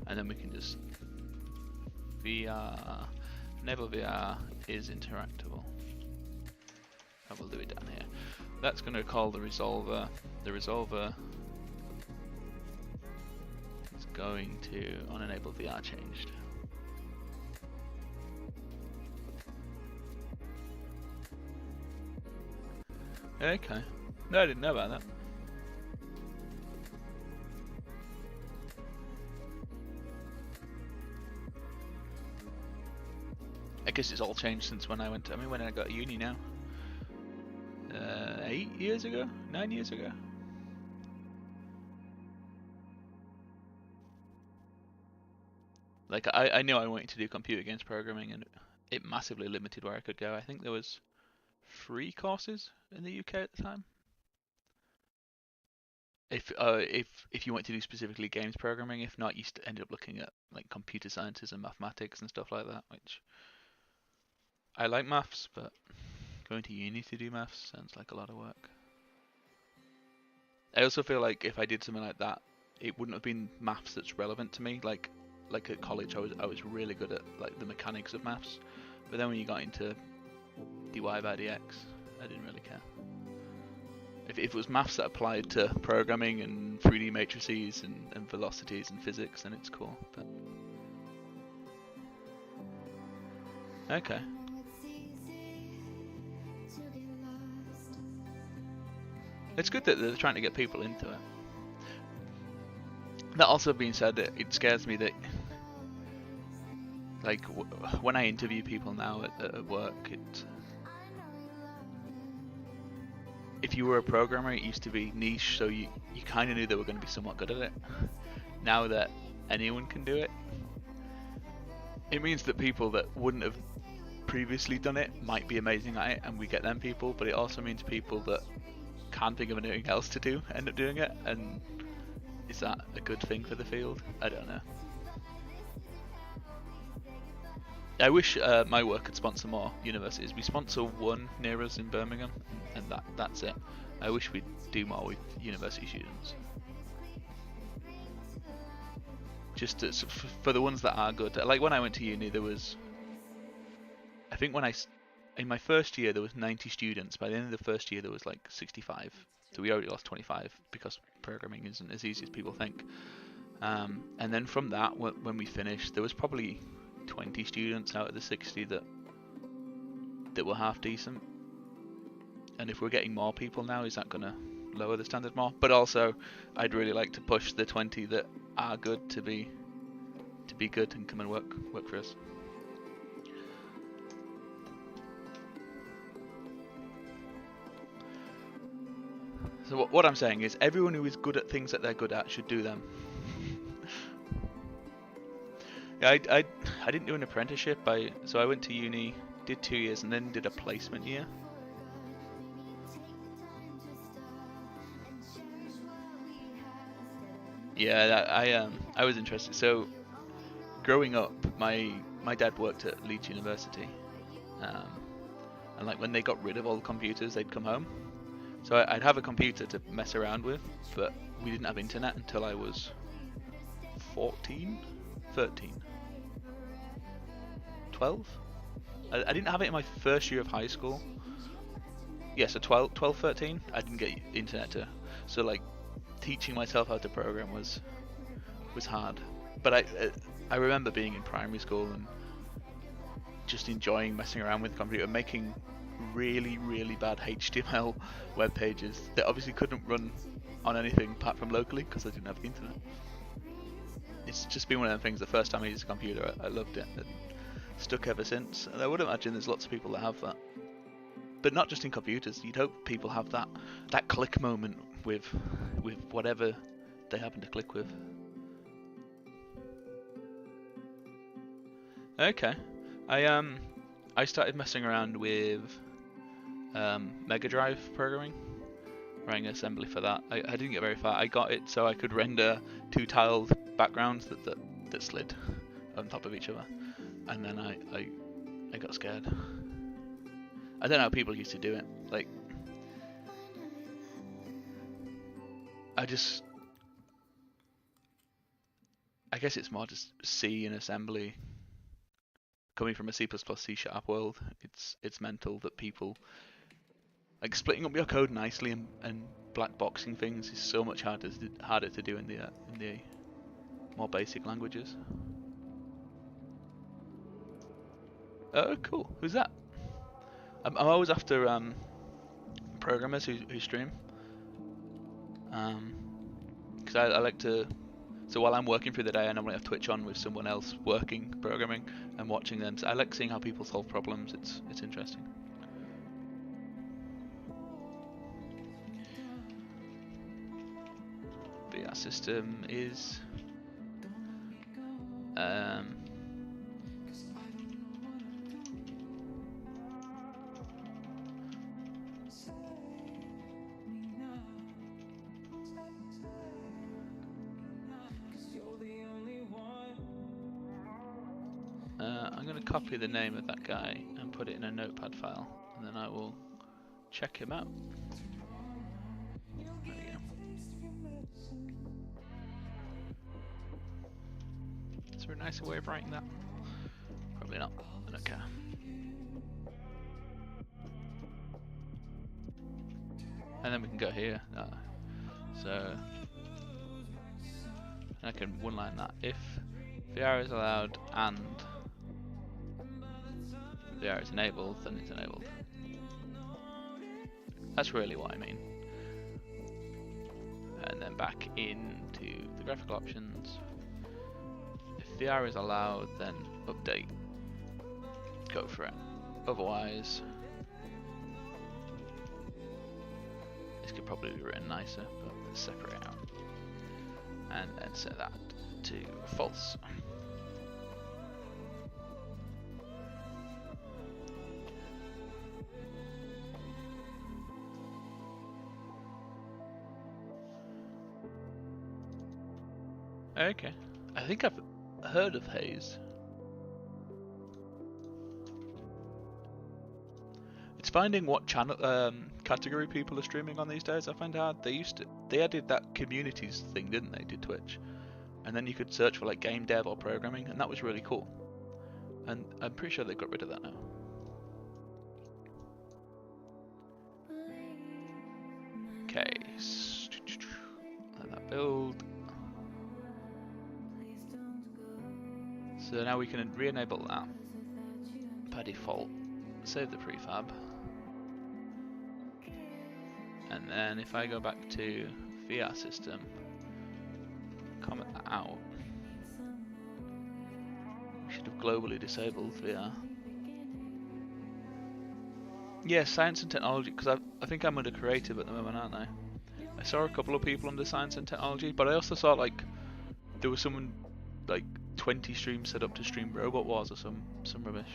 Speaker 2: and then we can just VR enable VR is interactable. And we'll do it down here. That's going to call the resolver. The resolver is going to on enable VR changed. Okay, no, I didn't know about that. I guess it's all changed since when I went to, when I got to uni now. 8 years ago? 9 years ago? Like, I knew I wanted to do computer games programming, and it massively limited where I could go. I think there was 3 courses in the UK at the time. If you want to do specifically games programming, if not, you ended up looking at like computer sciences and mathematics and stuff like that, which I like maths, but going to uni to do maths sounds like a lot of work. I also feel like if I did something like that, it wouldn't have been maths that's relevant to me. Like at college, I was really good at like the mechanics of maths, but then when you got into dy by dx, I didn't really care. If it was maths that applied to programming and 3D matrices and velocities and physics, then it's cool. But okay. It's good that they're trying to get people into it. That also being said, it scares me that, like, when I interview people now at work, if you were a programmer, it used to be niche, so you kind of knew they were going to be somewhat good at it. Now that anyone can do it, it means that people that wouldn't have previously done it might be amazing at it, and we get them people, but it also means people that can't think of anything else to do end up doing it, and is that a good thing for the field? I don't know. I wish my work could sponsor more universities. We sponsor one near us in Birmingham, and that's it. I wish we'd do more with university students. Just for the ones that are good. Like when I went to uni, there was, I think in my first year there was 90 students. By the end of the first year there was like 65. So we already lost 25 because programming isn't as easy as people think. And then from that, when we finished, there was probably 20 students out of the 60 that were half decent. And if we're getting more people now, is that going to lower the standard more? But also, I'd really like to push the 20 that are good to be good and come and work for us. So what I'm saying is, everyone who is good at things that they're good at should do them. Yeah, I didn't do an apprenticeship. So I went to uni, did 2 years, and then did a placement year. Yeah, I was interested. So growing up, my dad worked at Leeds University, and like when they got rid of all the computers, they'd come home. So I'd have a computer to mess around with, but we didn't have internet until I was 13, 12. I didn't have it in my first year of high school. Yeah, so 12, 13, I didn't get internet so like teaching myself how to program was hard. But I remember being in primary school and just enjoying messing around with the computer, making really, really bad HTML web pages that obviously couldn't run on anything apart from locally because I didn't have the internet. It's just been one of them things. The first time I used a computer, I loved it, and stuck ever since. And I would imagine there's lots of people that have that, but not just in computers. You'd hope people have that click moment with whatever they happen to click with. Okay, I started messing around with Mega Drive programming, writing assembly for that. I didn't get very far. I got it so I could render 2 tiled backgrounds that slid on top of each other, and then I got scared. I don't know how people used to do it. Like, guess it's more just C and assembly. Coming from a C++ C# world, it's mental that people like splitting up your code nicely and black boxing things is so much harder to do in the more basic languages. Oh, cool. Who's that? I'm always after programmers who stream. Because I like to. So while I'm working through the day, I normally have Twitch on with someone else working, programming, and watching them. So I like seeing how people solve problems. It's interesting. VR system is I'm going to copy the name of that guy and put it in a notepad file, and then I will check him out. There you go. Is there a nicer way of writing that? Probably not. I don't care. And then we can go here. So I can one line that. If VR is allowed and VR is enabled, then it's enabled. That's really what I mean. And then back into the graphical options. If VR is allowed, then update. Go for it. Otherwise, this could probably be written nicer, but let's separate it out. And then set that to false. Okay, I think I've heard of Haze. It's finding what channel category people are streaming on these days. I find hard. They added that communities thing, didn't they, to Twitch? And then you could search for like game dev or programming, and that was really cool. And I'm pretty sure they got rid of that now. Okay, let that build. So now we can re-enable that by default. Save the prefab. And then if I go back to VR system, comment that out. We should have globally disabled VR. Yeah, science and technology, because I think I'm under creative at the moment, aren't I? I saw a couple of people under science and technology, but I also saw like there was someone like 20 streams set up to stream Robot Wars or some rubbish.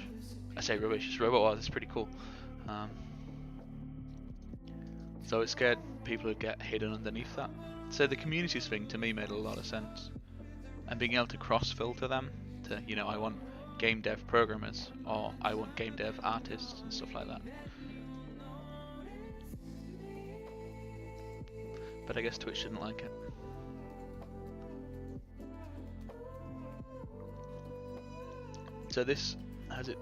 Speaker 2: I say rubbish, it's Robot Wars, it's pretty cool. So I was scared people would get hidden underneath that. So the communities thing to me made a lot of sense. And being able to cross-filter them to, you know, I want game dev programmers, or I want game dev artists and stuff like that. But I guess Twitch didn't like it. So this has it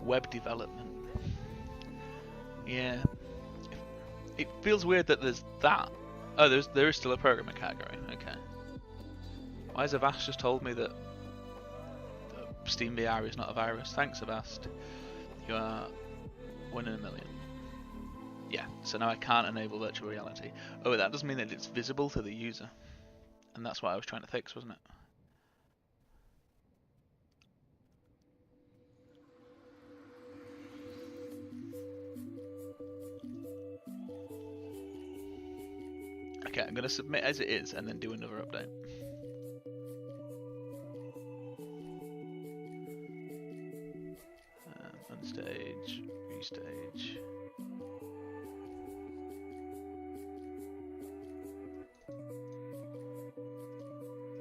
Speaker 2: web development. Yeah. It feels weird that there's that. Oh, there is still a programmer category. Okay. Why has Avast just told me that Steam VR is not a virus? Thanks, Avast. You are 1 in a million. Yeah. So now I can't enable virtual reality. Oh, that doesn't mean that it's visible to the user, and that's what I was trying to fix, wasn't it? Okay, I'm going to submit as it is and then do another update. Unstage, restage.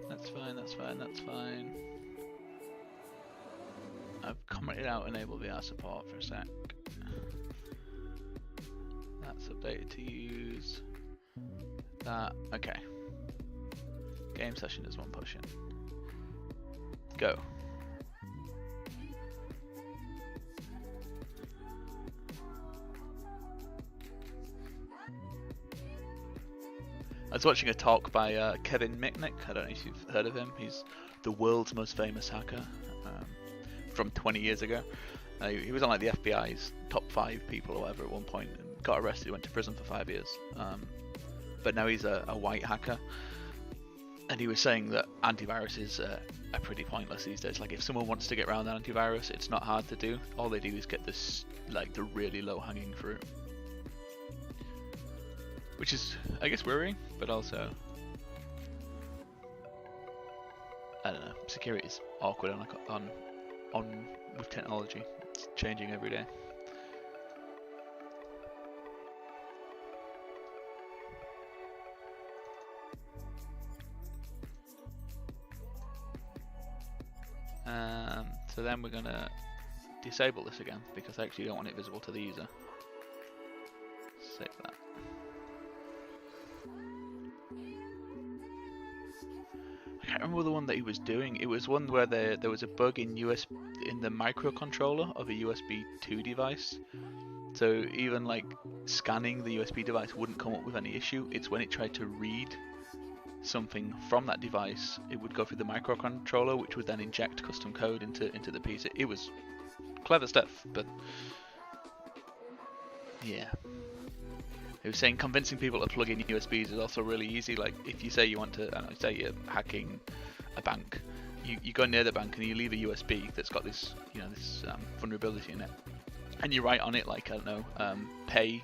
Speaker 2: That's fine, that's fine, that's fine. I've commented out enable VR support for a sec. That's updated to use. that. Okay. Game session is one pushing. Go. I was watching a talk by Kevin Mitnick. I don't know if you've heard of him. He's the world's most famous hacker from 20 years ago. He was on like the FBI's top 5 people or whatever at one point, and got arrested, went to prison for 5 years. But now he's a white hacker. And he was saying that antiviruses are pretty pointless these days. Like if someone wants to get around an antivirus, it's not hard to do. All they do is get this, like the really low hanging fruit. Which is, I guess, worrying, but also, I don't know, security is awkward on with technology. It's changing every day. So then we're gonna disable this again because I actually don't want it visible to the user. Save that. I can't remember the one that he was doing. It was one where there was a bug in the microcontroller of a USB 2 device. So even like scanning the USB device wouldn't come up with any issue. It's when it tried to read something from that device, it would go through the microcontroller, which would then inject custom code into the piece. It was clever stuff, but yeah. It was saying convincing people to plug in USBs is also really easy. Like if you say you want to, I don't know, say you're hacking a bank, you go near the bank and you leave a USB that's got this, this vulnerability in it, and you write on it like, I don't know, pay,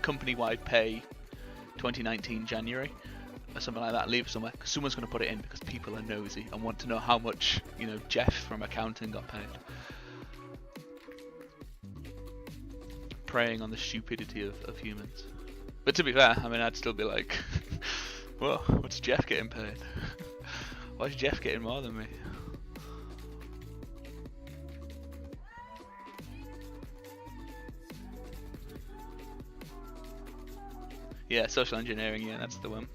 Speaker 2: company-wide pay 2019 January. Or something like that, leave it somewhere, because someone's going to put it in because people are nosy and want to know how much, Jeff from accounting got paid. Preying on the stupidity of humans. But to be fair, I mean, I'd still be like, whoa, what's Jeff getting paid? Why is Jeff getting more than me? Yeah, social engineering, yeah, that's the one.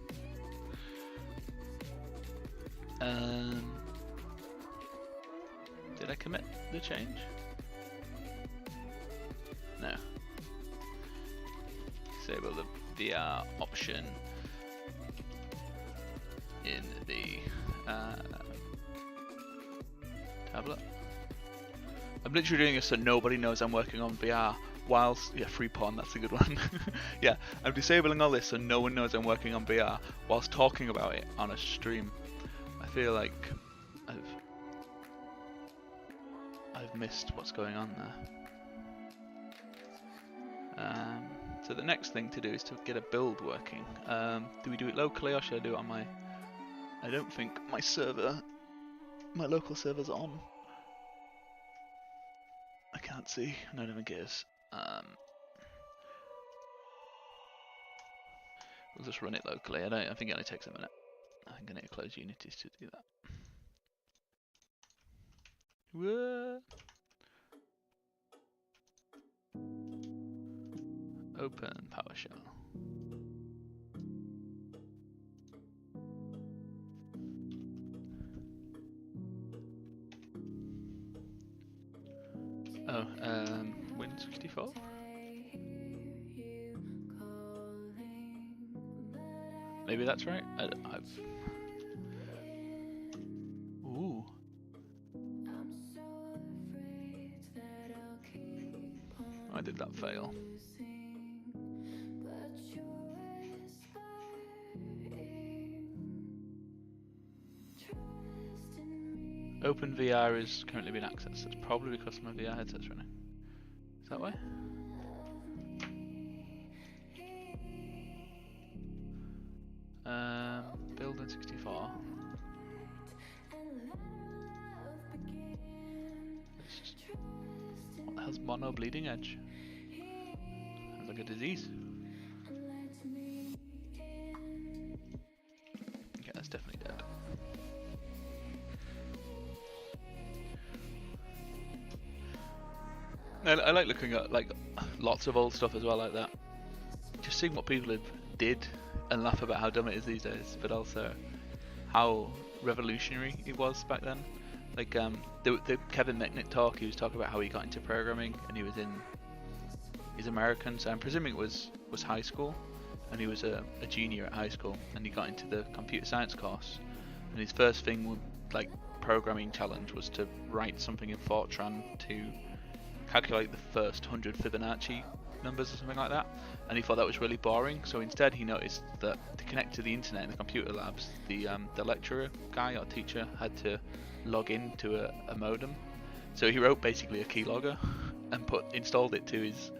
Speaker 2: Did I commit the change? No. Disable the VR option in the tablet. I'm literally doing this so nobody knows I'm working on VR whilst, yeah, free porn, that's a good one. Yeah, I'm disabling all this so no one knows I'm working on VR whilst talking about it on a stream. I feel like I've missed what's going on there. So the next thing to do is to get a build working. Do we do it locally or should I do it on my... I don't think my local server's on. I can't see, I don't think it is. We'll just run it locally. I think it only takes a minute. I think I need to close Unity to do that. Whoa. Open PowerShell. Oh, Win64? Maybe that's right. Ooh. Why did that fail? OpenVR is currently being accessed. It's probably because my VR headset's running. Is that why? Build in 64. What the hell's mono bleeding edge? Sounds like a disease. Okay, that's definitely dead. I like looking at like lots of old stuff as well like that. Just seeing what people did and laugh about how dumb it is these days, but also how revolutionary it was back then. Like the Kevin Mitnick talk, he was talking about how he got into programming, and he's American, so I'm presuming it was high school, and he was a junior at high school, and he got into the computer science course, and his first thing, like programming challenge, was to write something in Fortran to calculate the first 100 Fibonacci numbers or something like that, and he thought that was really boring. So instead he noticed that to connect to the internet in the computer labs, the lecturer guy or teacher had to log into a modem. So he wrote basically a keylogger and installed it to his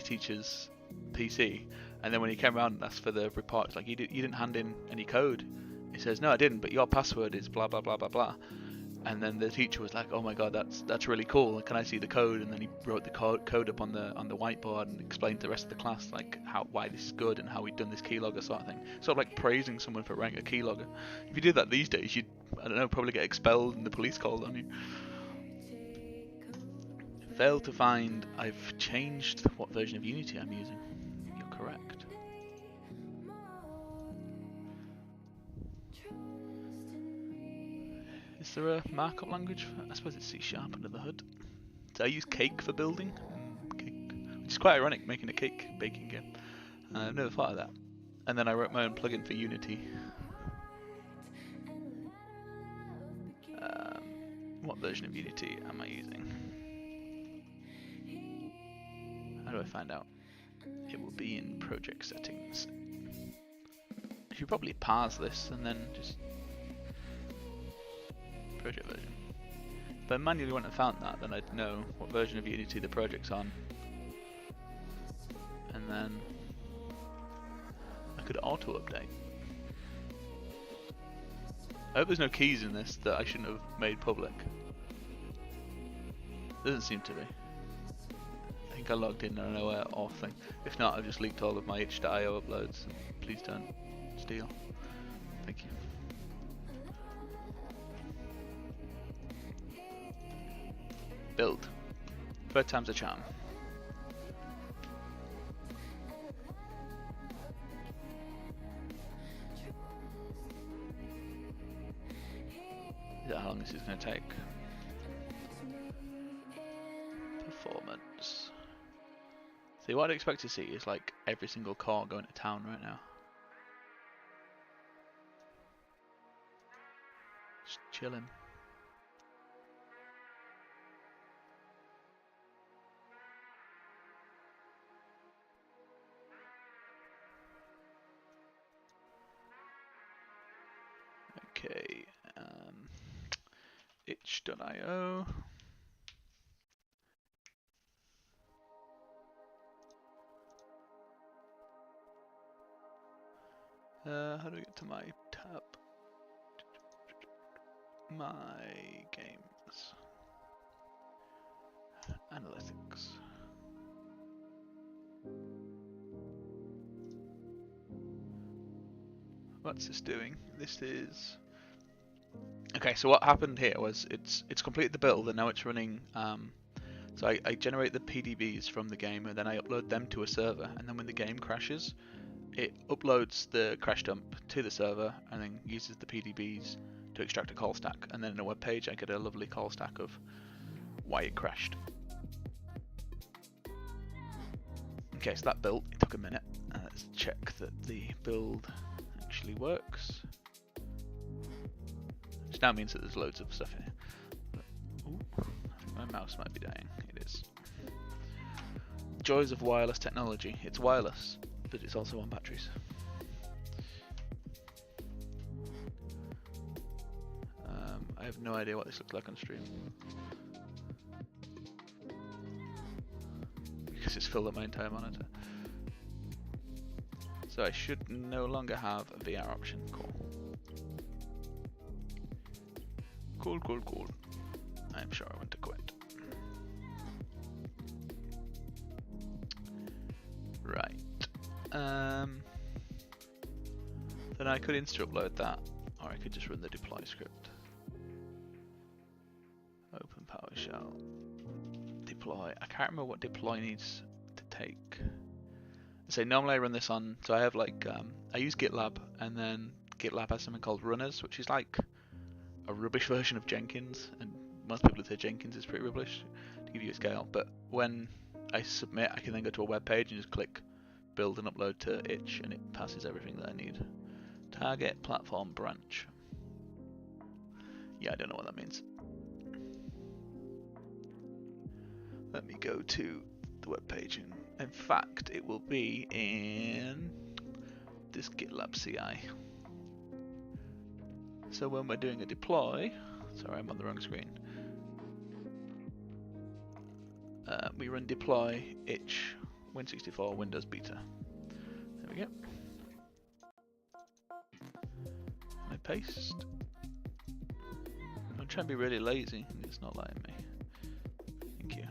Speaker 2: teacher's PC, and then when he came around and asked for the report, it's like, you didn't hand in any code. He says, no, I didn't, but your password is blah blah blah blah blah. And then the teacher was like, oh my god, that's really cool, can I see the code? And then he wrote the code up on the whiteboard and explained to the rest of the class like why this is good and how he'd done this keylogger sort of thing. Sort of like praising someone for writing a keylogger. If you did that these days, you'd, I don't know, probably get expelled and the police called on you. Failed to find. I've changed what version of Unity I'm using. You're correct. Is there a markup language? I suppose it's C# under the hood. Did I use Cake for building? Cake. Which is quite ironic, making a cake baking game. I've never thought of that. And then I wrote my own plugin for Unity. What version of Unity am I using? How do I find out? It will be in project settings. I should probably parse this and then just project version. If I manually went and found that, then I'd know what version of Unity the project's on, and then I could auto update. I hope there's no keys in this that I shouldn't have made public. Doesn't seem to be. I think I logged in on an OAuth thing. If not, I've just leaked all of my itch.io uploads. Please don't steal. Thank you. Build. Third time's a charm. Is that how long this is going to take? Performance. See, what I'd expect to see is like every single core going to town right now. Just chilling. Okay, itch.io. How do I get to my tab? My games. Analytics. What's this doing? This is... Okay, so what happened here was it's completed the build and now it's running. So I generate the PDBs from the game and then I upload them to a server, and then when the game crashes, it uploads the crash dump to the server and then uses the PDBs to extract a call stack, and then in a web page I get a lovely call stack of why it crashed. Okay, so that built, it took a minute. Let's check that the build actually works. Which now means that there's loads of stuff in here. Ooh, I think my mouse might be dying. It is. Joys of wireless technology. It's wireless, but it's also on batteries. I have no idea what this looks like on stream. Because it's filled up my entire monitor. So I should no longer have a VR option. Cool. Cool, cool, cool. I'm sure I want to quit. Right. Then I could insta-upload that, or I could just run the deploy script. Open PowerShell. Deploy. I can't remember what deploy needs to take. So normally I run this on, so I have like, I use GitLab, and then GitLab has something called Runners, which is like a rubbish version of Jenkins, and most people would say Jenkins is pretty rubbish to give you a scale, but when I submit, I can then go to a web page and just click build and upload to itch, and it passes everything that I need. Target platform branch. Yeah, I don't know what that means. Let me go to the web page, and in fact it will be in this GitLab CI. So when we're doing a deploy, sorry I'm on the wrong screen, we run deploy itch Win64 Windows Beta. There we go. I paste. I'm trying to be really lazy and it's not letting me. Thank you.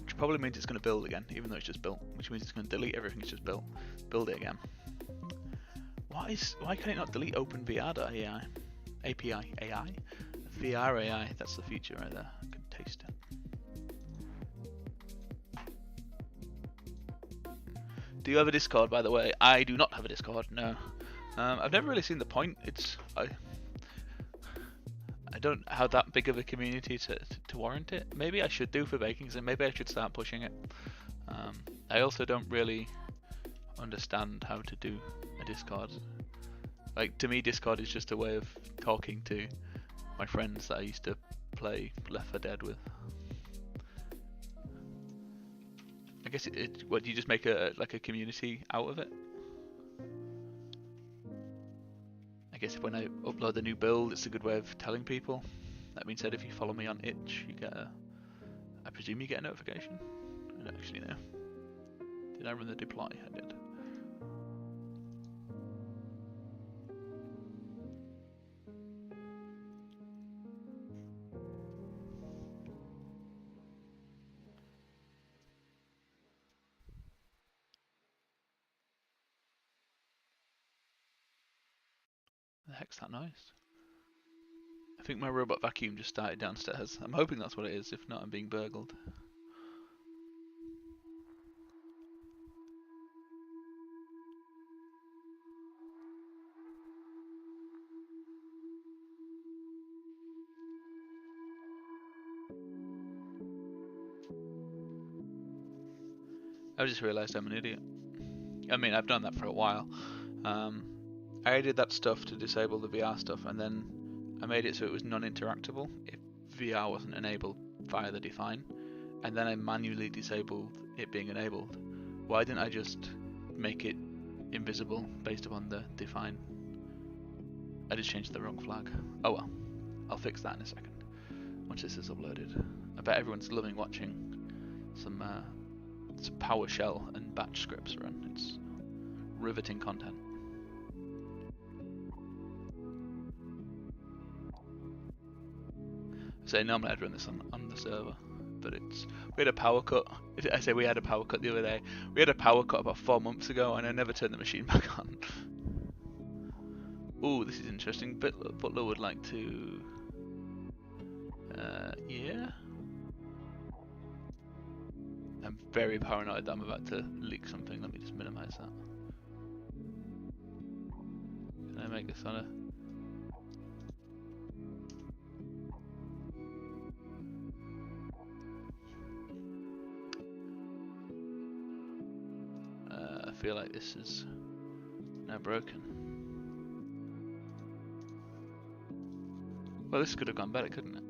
Speaker 2: Which probably means it's going to build again, even though it's just built. Which means it's going to delete everything it's just built. Build it again. Why can it not delete OpenVR.ai? API AI? VR AI, that's the feature right there. I can taste it. Do you have a Discord, by the way? I do not have a Discord, no. I've never really seen the point. I don't have that big of a community to warrant it. Maybe I should do for baking, so maybe I should start pushing it. I also don't really understand how to do a Discord. Like, to me, Discord is just a way of talking to my friends that I used to play Left 4 Dead with. I guess what do you just make a community out of it? I guess when I upload the new build, it's a good way of telling people. That being said, if you follow me on itch, you get I presume you get a notification. I don't actually know. Did I run the deploy? I did. The heck's that noise? I think my robot vacuum just started downstairs. I'm hoping that's what it is. If not, I'm being burgled. I just realised I'm an idiot. I mean, I've done that for a while. I did that stuff to disable the VR stuff, and then I made it so it was non-interactable if VR wasn't enabled via the define, and then I manually disabled it being enabled. Why didn't I just make it invisible based upon the define? I just changed the wrong flag. Oh well, I'll fix that in a second once this is uploaded. I bet everyone's loving watching some PowerShell and batch scripts run. It's riveting content. So normally I'd run this on the server, but we had a power cut. I say we had a power cut the other day. We had a power cut about 4 months ago, and I never turned the machine back on. Ooh, this is interesting. Butler would like to. Yeah. I'm very paranoid that I'm about to leak something. Let me just minimize that. Can I make this on a? I feel like this is now broken. Well, this could have gone better, couldn't it?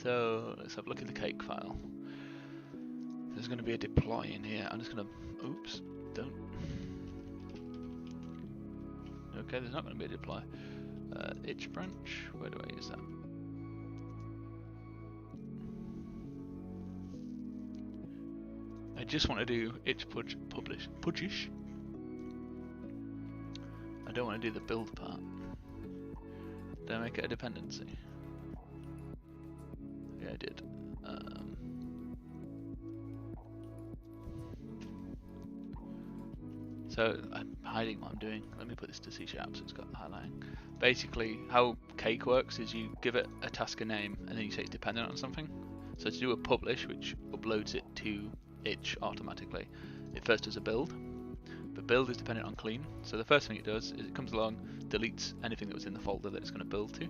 Speaker 2: So let's have a look at the cake file. There's going to be a deploy in here. I'm just going to... Oops. Don't. Okay, there's not going to be a deploy. Itch branch. Where do I use that? I just want to do itch publish. I don't want to do the build part. Did I make it a dependency? Yeah, I did. So I'm hiding what I'm doing. Let me put this to C# so it's got highlighting. Basically, how Cake works is you give it a task a name and then you say it's dependent on something. So to do a publish, which uploads it to itch automatically, it first does a build. But build is dependent on clean. So the first thing it does is it comes along, deletes anything that was in the folder that it's going to build to.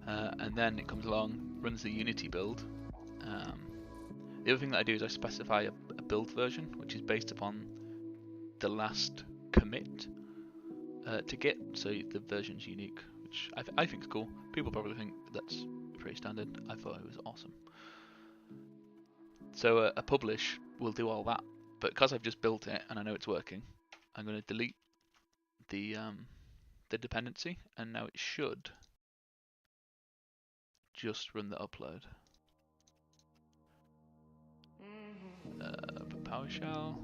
Speaker 2: And then it comes along, runs the Unity build. The other thing that I do is I specify a build version, which is based upon the last commit to Git, so the version's unique, which I think is cool. People probably think that's pretty standard. I thought it was awesome. So a publish will do all that, but because I've just built it and I know it's working, I'm going to delete the dependency, and now it should just run the upload. PowerShell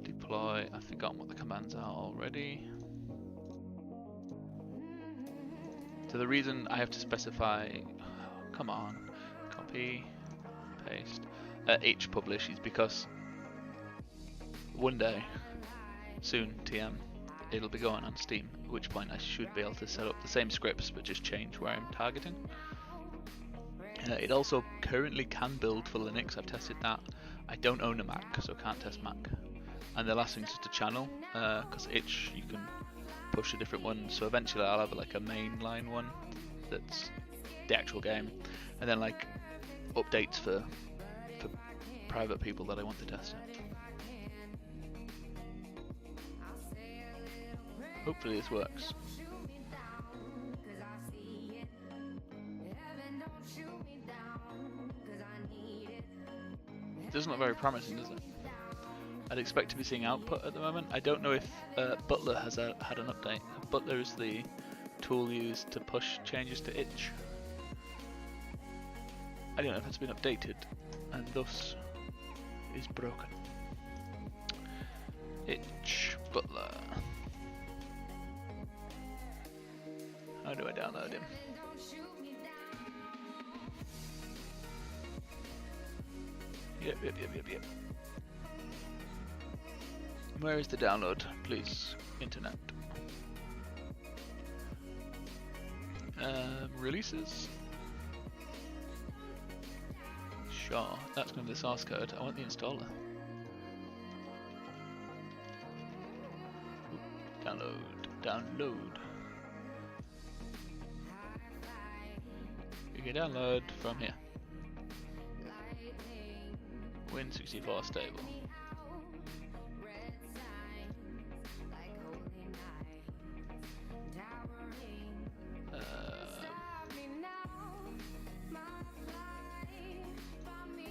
Speaker 2: deploy. I've forgotten what the commands are already. So the reason I have to specify, come on, copy, paste, h publish is because one day, soon, TM, it'll be going on Steam, at which point I should be able to set up the same scripts but just change where I'm targeting. It also currently can build for Linux. I've tested that. I don't own a Mac, so I can't test Mac. And the last thing is just a channel, because itch you can push a different one. So eventually I'll have like a mainline one that's the actual game, and then like updates for private people that I want to test it. Hopefully this works. It doesn't look very promising, does it? I'd expect to be seeing output at the moment. I don't know if Butler has had an update. Butler is the tool used to push changes to itch. I don't know if it's been updated, and thus is broken. Itch Butler. How do I download him? Yep. Where is the download, please, internet? Releases? Sure, that's going to be the source code. I want the installer. Download. You can download from here. Win64 stable.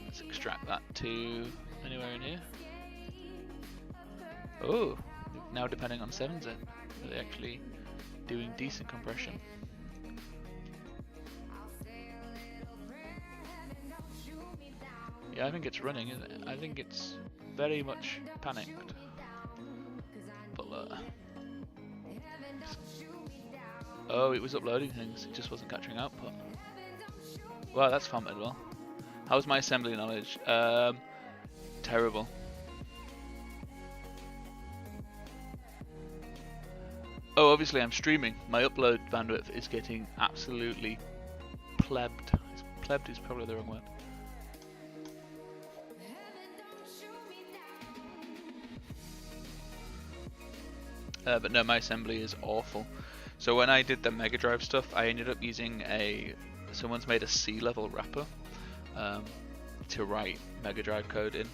Speaker 2: Let's extract that to anywhere in here. Oh, now depending on 7-zip, are they actually doing decent compression? Yeah, I think it's running, isn't it? I think it's very much panicked. But oh, it was uploading things, it just wasn't capturing output. Wow, that's formatted well. How's my assembly knowledge? Terrible. Oh, obviously I'm streaming. My upload bandwidth is getting absolutely plebbed. Plebbed is probably the wrong word. But no, my assembly is awful. So when I did the Mega Drive stuff, I ended up using someone's made a C-level wrapper to write Mega Drive code in.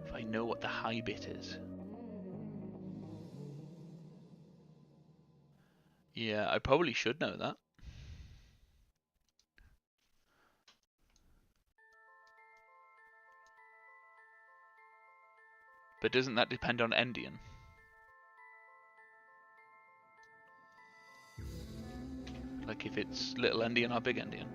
Speaker 2: If I know what the high bit is. Yeah, I probably should know that. But doesn't that depend on endian? Like if it's little endian or big endian?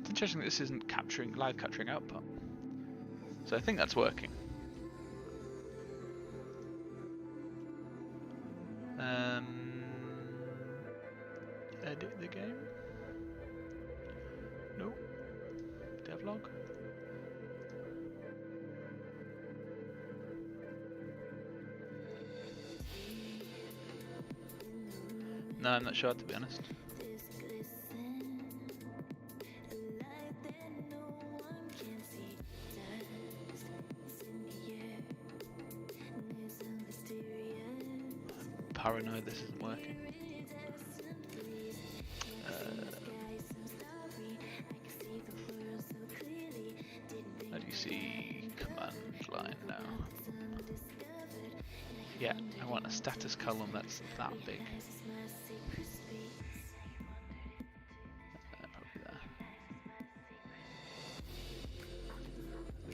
Speaker 2: It's interesting that this isn't live capturing output. So I think that's working. Edit the game. No. Devlog. No, I'm not sure to be honest. Paranoid this isn't working. How do you see command line now? Yeah, I want a status column that's that big. Probably there.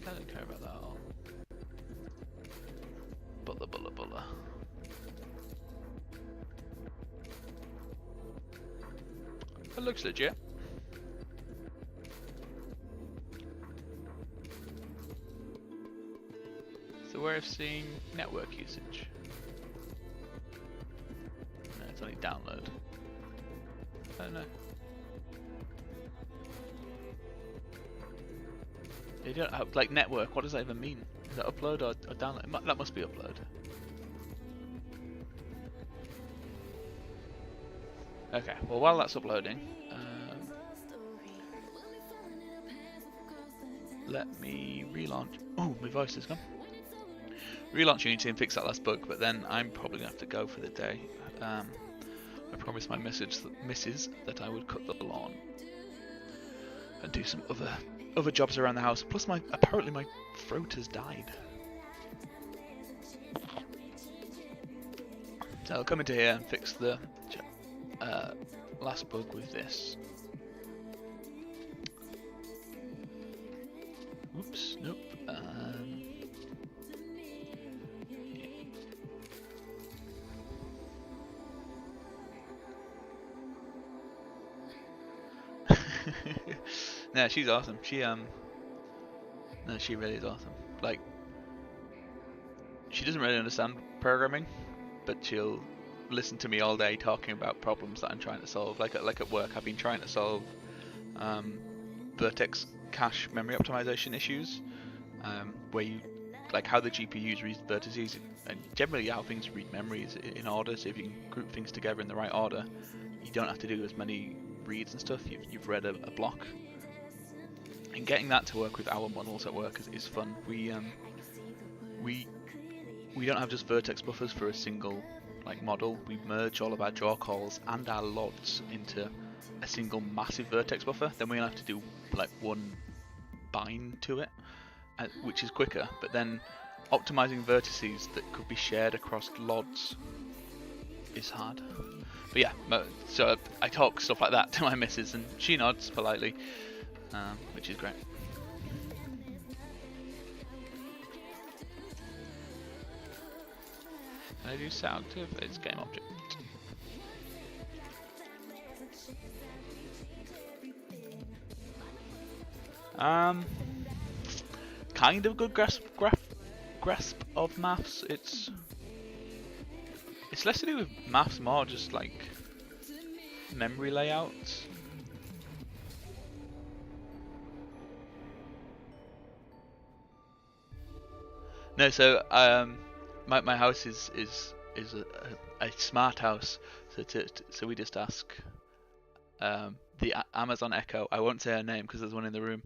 Speaker 2: I don't care about that at all. Bulla bulla bulla. It looks legit. So where I've seen network usage. No, it's only download. I don't know. You don't have, like, network, what does that even mean? Is that upload or download? That must be upload. Okay, well while that's uploading, let me relaunch. Oh, my voice has gone. Relaunch Unity and fix that last bug, but then I'm probably going to have to go for the day. I promised my missus that I would cut the lawn and do some other jobs around the house. Plus, apparently my throat has died. So I'll come into here and fix the last bug with this. Oops, nope. No, she's awesome. No, she really is awesome. Like, she doesn't really understand programming, but she'll listen to me all day talking about problems that I'm trying to solve. Like at work, I've been trying to solve Vertex cache memory optimization issues, where you, like, how the GPUs read vertices and generally how things read memories in order. So if you can group things together in the right order, you don't have to do as many reads and stuff. You've read a block, and getting that to work with our models at work is fun. We don't have just vertex buffers for a single model. We merge all of our draw calls and our LODs into a single massive vertex buffer. Then we have to do one bind to it, which is quicker. But then optimizing vertices that could be shared across LODs is hard. But yeah, so I talk stuff like that to my missus, and she nods politely, which is great. Can I do sound active? It's game object. Kind of good grasp of maths. It's less to do with maths, more just like memory layouts. No, so my house is a smart house. So we just ask the Amazon Echo. I won't say her name because there's one in the room.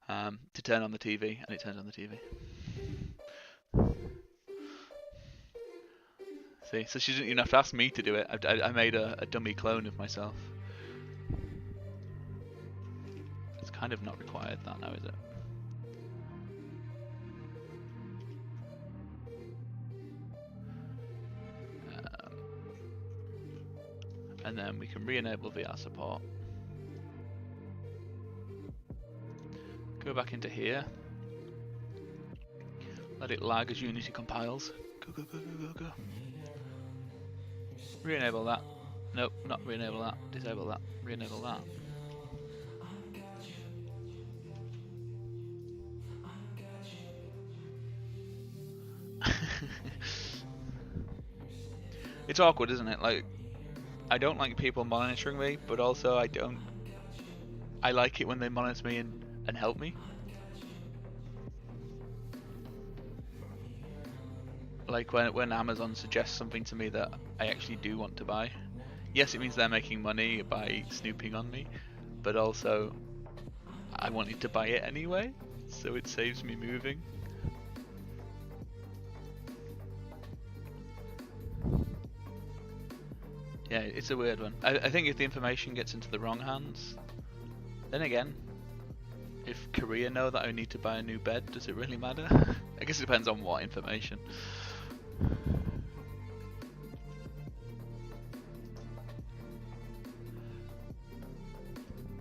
Speaker 2: To turn on the TV, and it turns on the TV. See, so she didn't even have to ask me to do it. I made a dummy clone of myself. It's kind of not required that now, is it? And then we can re-enable VR support. Go back into here. Let it lag as Unity compiles. Go. Re-enable that. Nope, not re-enable that. Disable that. Re-enable that. It's awkward, isn't it? Like, I don't like people monitoring me, but also I like it when they monitor me and help me. Like when Amazon suggests something to me that I actually do want to buy. Yes, it means they're making money by snooping on me, but also I wanted to buy it anyway, so it saves me moving. Yeah, it's a weird one. I think if the information gets into the wrong hands, then again, if Korea know that I need to buy a new bed, does it really matter? I guess it depends on what information.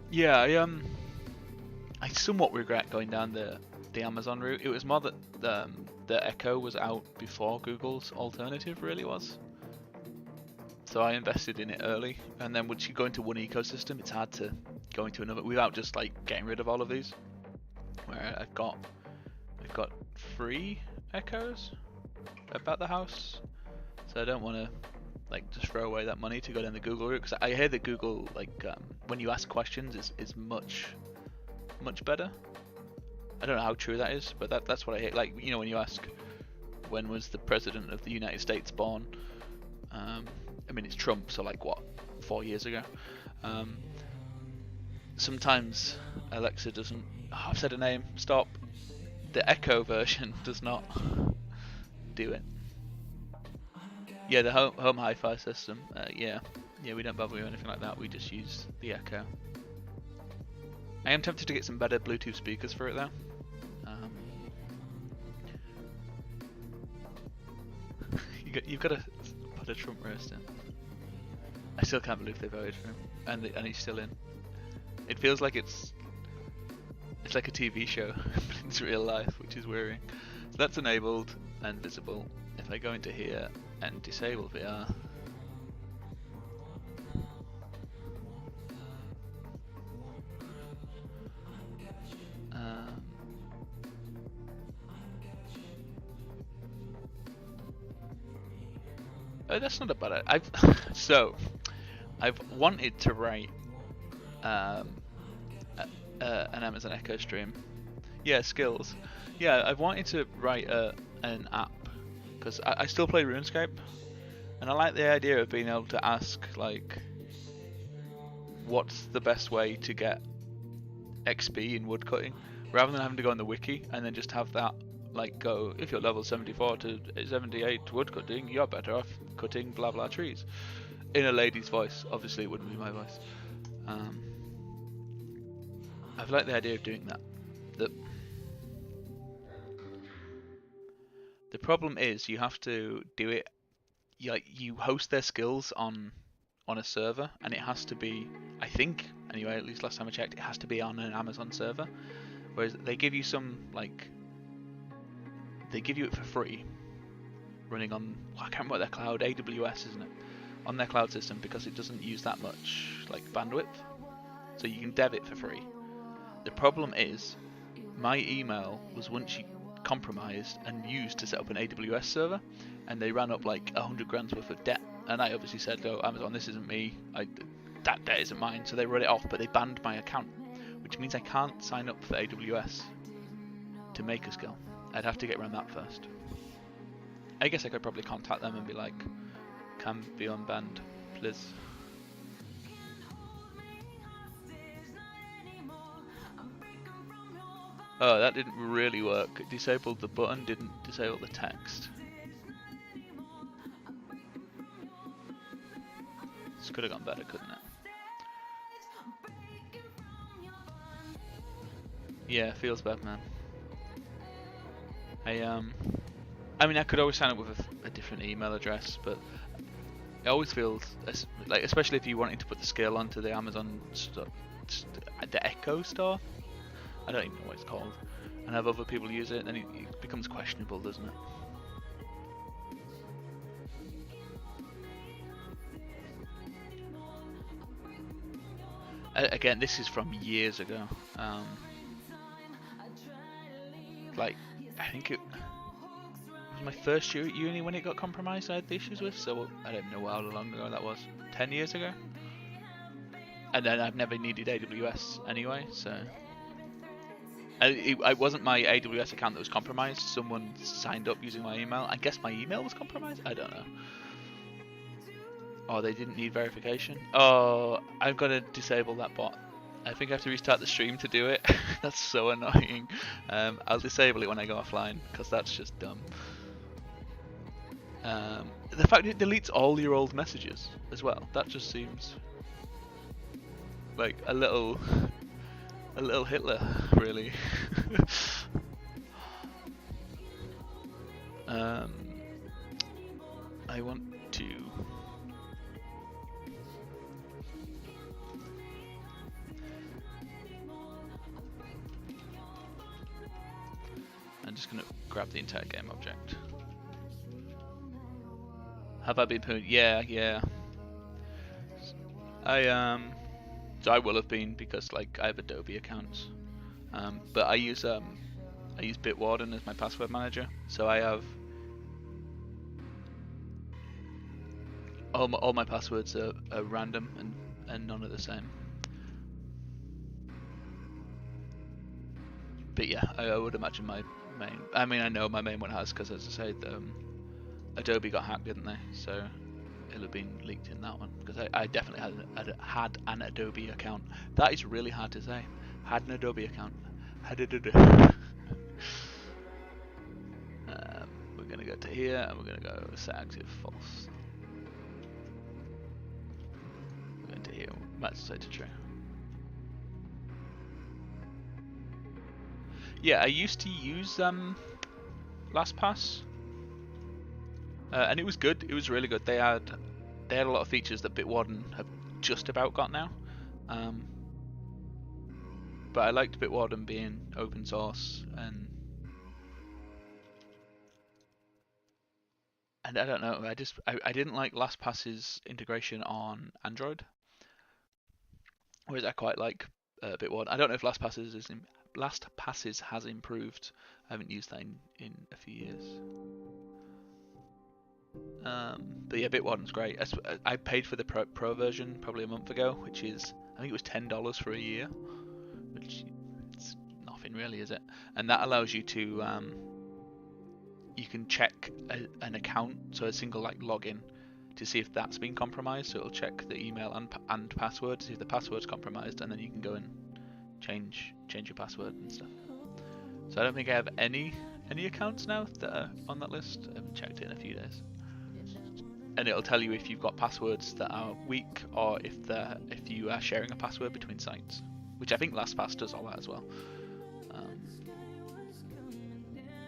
Speaker 2: Yeah, I somewhat regret going down the Amazon route. It was more that the Echo was out before Google's alternative really was. So I invested in it early, and then once you go into one ecosystem, it's hard to go into another without just like getting rid of all of these. Where I've got 3 Echoes about the house, so I don't want to like just throw away that money to go down the Google route, because I hear that Google, like when you ask questions, is much better. I don't know how true that is, but that's what I hear. Like, you know, when you ask when was the president of the United States born, I mean, it's Trump, so like what, 4 years ago. Sometimes Alexa doesn't. Oh, I've said a name. Stop. The Echo version does not do it. Yeah, the home hi-fi system. Yeah, we don't bother with anything like that. We just use the Echo. I am tempted to get some better Bluetooth speakers for it though. You've got to put a Trump roast in. I still can't believe they voted for him, and he's still in. It feels like it's like a TV show, but it's real life, which is worrying. So that's enabled and visible. If I go into here and disable VR, oh, that's not a bad idea. I've wanted to write an Amazon Echo stream. Yeah, skills. Yeah, I've wanted to write an app, because I still play RuneScape, and I like the idea of being able to ask, like, what's the best way to get XP in woodcutting, rather than having to go on the wiki and then just have that, like, go, if you're level 74 to 78 woodcutting, you're better off cutting blah blah trees. In a lady's voice. Obviously it wouldn't be my voice. I've liked the idea of doing that. The problem is you have to do it, you host their skills on a server, and it has to be, I think anyway, at least last time I checked, it has to be on an Amazon server, whereas they give you some, like, they give you it for free running on, I can't remember what their cloud, AWS, isn't it, on their cloud system, because it doesn't use that much like bandwidth, so you can dev it for free. The problem is my email was once compromised and used to set up an AWS server, and they ran up like 100 grand's worth of debt, and I obviously said, "Oh, Amazon, this isn't me, that debt isn't mine," so they wrote it off, but they banned my account, which means I can't sign up for AWS to make a skill. I'd have to get around that first. I guess I could probably contact them and be like, "Can be unbanned, please." Oh, that didn't really work. It disabled the button, didn't disable the text. This could have gone better, couldn't it? Yeah, feels bad, man. I mean, I could always sign up with a different email address, but it always feels like, especially if you're wanting to put the skill onto the Amazon store, the Echo store. I don't even know what it's called, and have other people use it, then it becomes questionable, doesn't it? Again, this is from years ago. Like, I think it. was my first year at uni when it got compromised. I had the issues with, so I don't know how long ago that was. 10 years ago. And then I've never needed AWS anyway, so it wasn't my AWS account that was compromised. Someone signed up using my email. I guess my email was compromised. I don't know. Oh, they didn't need verification. Oh, I've got to disable that bot. I think I have to restart the stream to do it. That's so annoying. I'll disable it when I go offline because that's just dumb. The fact it deletes all your old messages as well. That just seems like a little Hitler, really. I want to. I'm just gonna grab the entire game object. Have I been pwned? Yeah. So I will have been because like I have Adobe accounts, but I use Bitwarden as my password manager. So I have all my passwords are random and none are the same. But yeah, I would imagine my main. I mean, I know my main one has because, as I said, Adobe got hacked, didn't they? So it'll have been leaked in that one because I definitely had an Adobe account. That is really hard to say. Had an Adobe account. We're gonna go to here and we're gonna go set active false. We're going to here. Match set to true. Yeah, I used to use LastPass, and it was good. It was really good. They had a lot of features that Bitwarden have just about got now. But I liked Bitwarden being open source, and I don't know. I didn't like LastPass's integration on Android, whereas I quite like Bitwarden. I don't know if LastPasses has improved. I haven't used that in a few years. But yeah, Bitwarden's great. I paid for the pro version probably a month ago, which is, I think it was $10 for a year, which it's nothing really, is it? And that allows you to you can check an account, so a single like login, to see if that's been compromised. So it'll check the email and password to see if the password's compromised, and then you can go and change your password and stuff. So I don't think I have any accounts now that are on that list. I haven't checked it in a few days. And it'll tell you if you've got passwords that are weak or if you are sharing a password between sites, which I think LastPass does all that as well.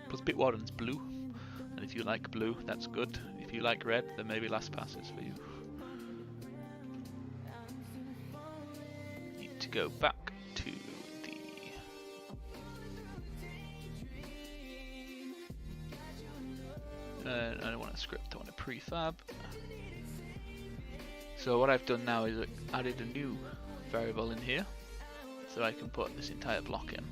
Speaker 2: Plus Bitwarden's blue, and if you like blue, that's good. If you like red, then maybe LastPass is for you. Need to go back to the I don't want a script, I want a prefab. So what I've done now is added a new variable in here, so I can put this entire block in.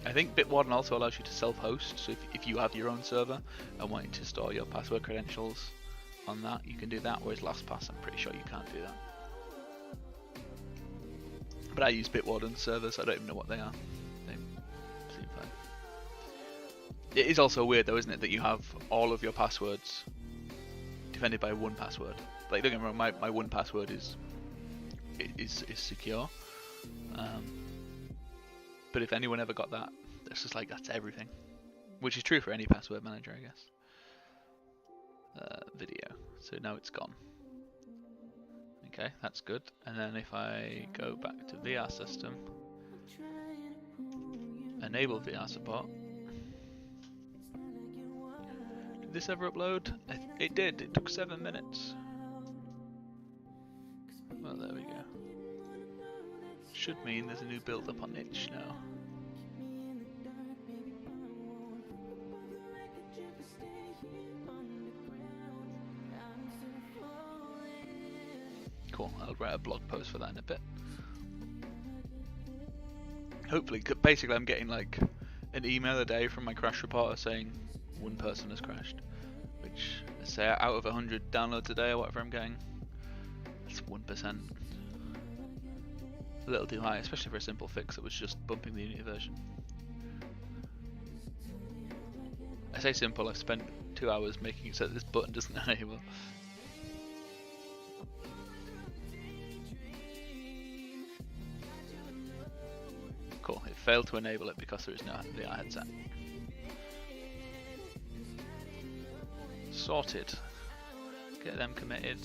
Speaker 2: I think Bitwarden also allows you to self-host, so if you have your own server and wanting to store your password credentials on that, you can do that, whereas LastPass, I'm pretty sure you can't do that. But I use Bitwarden servers, I don't even know what they are. They seem fine. It is also weird though, isn't it, that you have all of your passwords defended by one password. Like, don't get me wrong, my one password is secure. But if anyone ever got that, it's just like, that's everything. Which is true for any password manager, I guess. Video. So now it's gone. Okay, that's good. And then if I go back to VR system, enable VR support. Did this ever upload? It did. It took 7 minutes. Well, there we go. Should mean there's a new build up on itch now. Cool, I'll write a blog post for that in a bit. Hopefully, basically I'm getting like an email a day from my crash reporter saying one person has crashed. Which, let's say out of 100 downloads a day or whatever I'm getting, it's 1%. A little too high, especially for a simple fix that was just bumping the Unity version. I say simple, I've spent 2 hours making it so that this button doesn't enable. Cool, it failed to enable it because there is no VR headset. Sorted. Get them committed.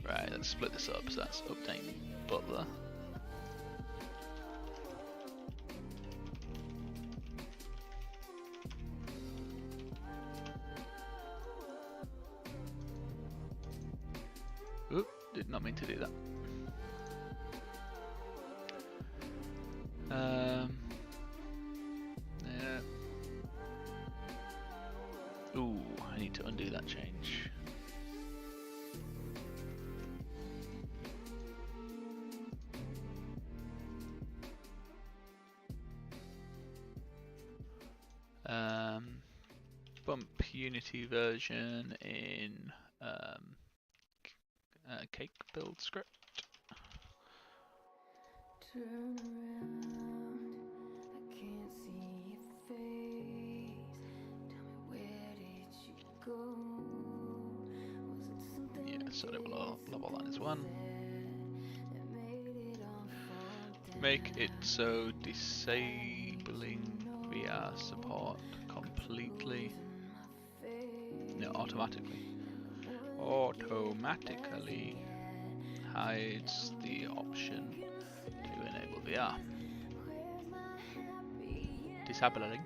Speaker 2: Right, let's split this up. So that's update Butler. Oop, did not mean to do that. Yeah. Ooh, I need to undo that change. Bump Unity version in cake build script.
Speaker 1: Turn around, I can't see your face. Tell me, where did you go? Was it something
Speaker 2: Yeah, so it will level that as one. Make it so disabling VR support completely. No, automatically hides the option to enable VR. Disabling.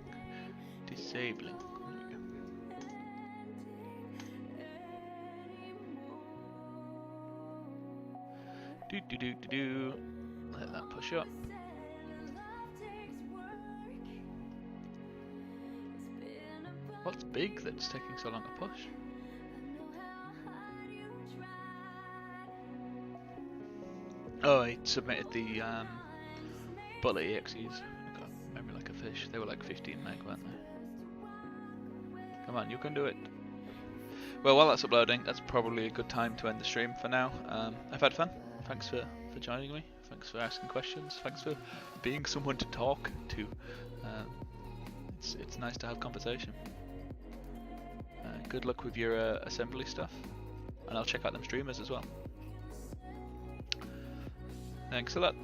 Speaker 2: There we go. Do. Let that push up. What's big that's taking so long to push? Oh, I submitted the Butler EXEs. I got memory like a fish. They were like 15 meg, weren't they? Come on, you can do it. Well, while that's uploading, that's probably a good time to end the stream for now. I've had fun. Thanks for joining me. Thanks for asking questions. Thanks for being someone to talk to. It's nice to have conversation. Good luck with your assembly stuff, and I'll check out them streamers as well. Thanks a lot.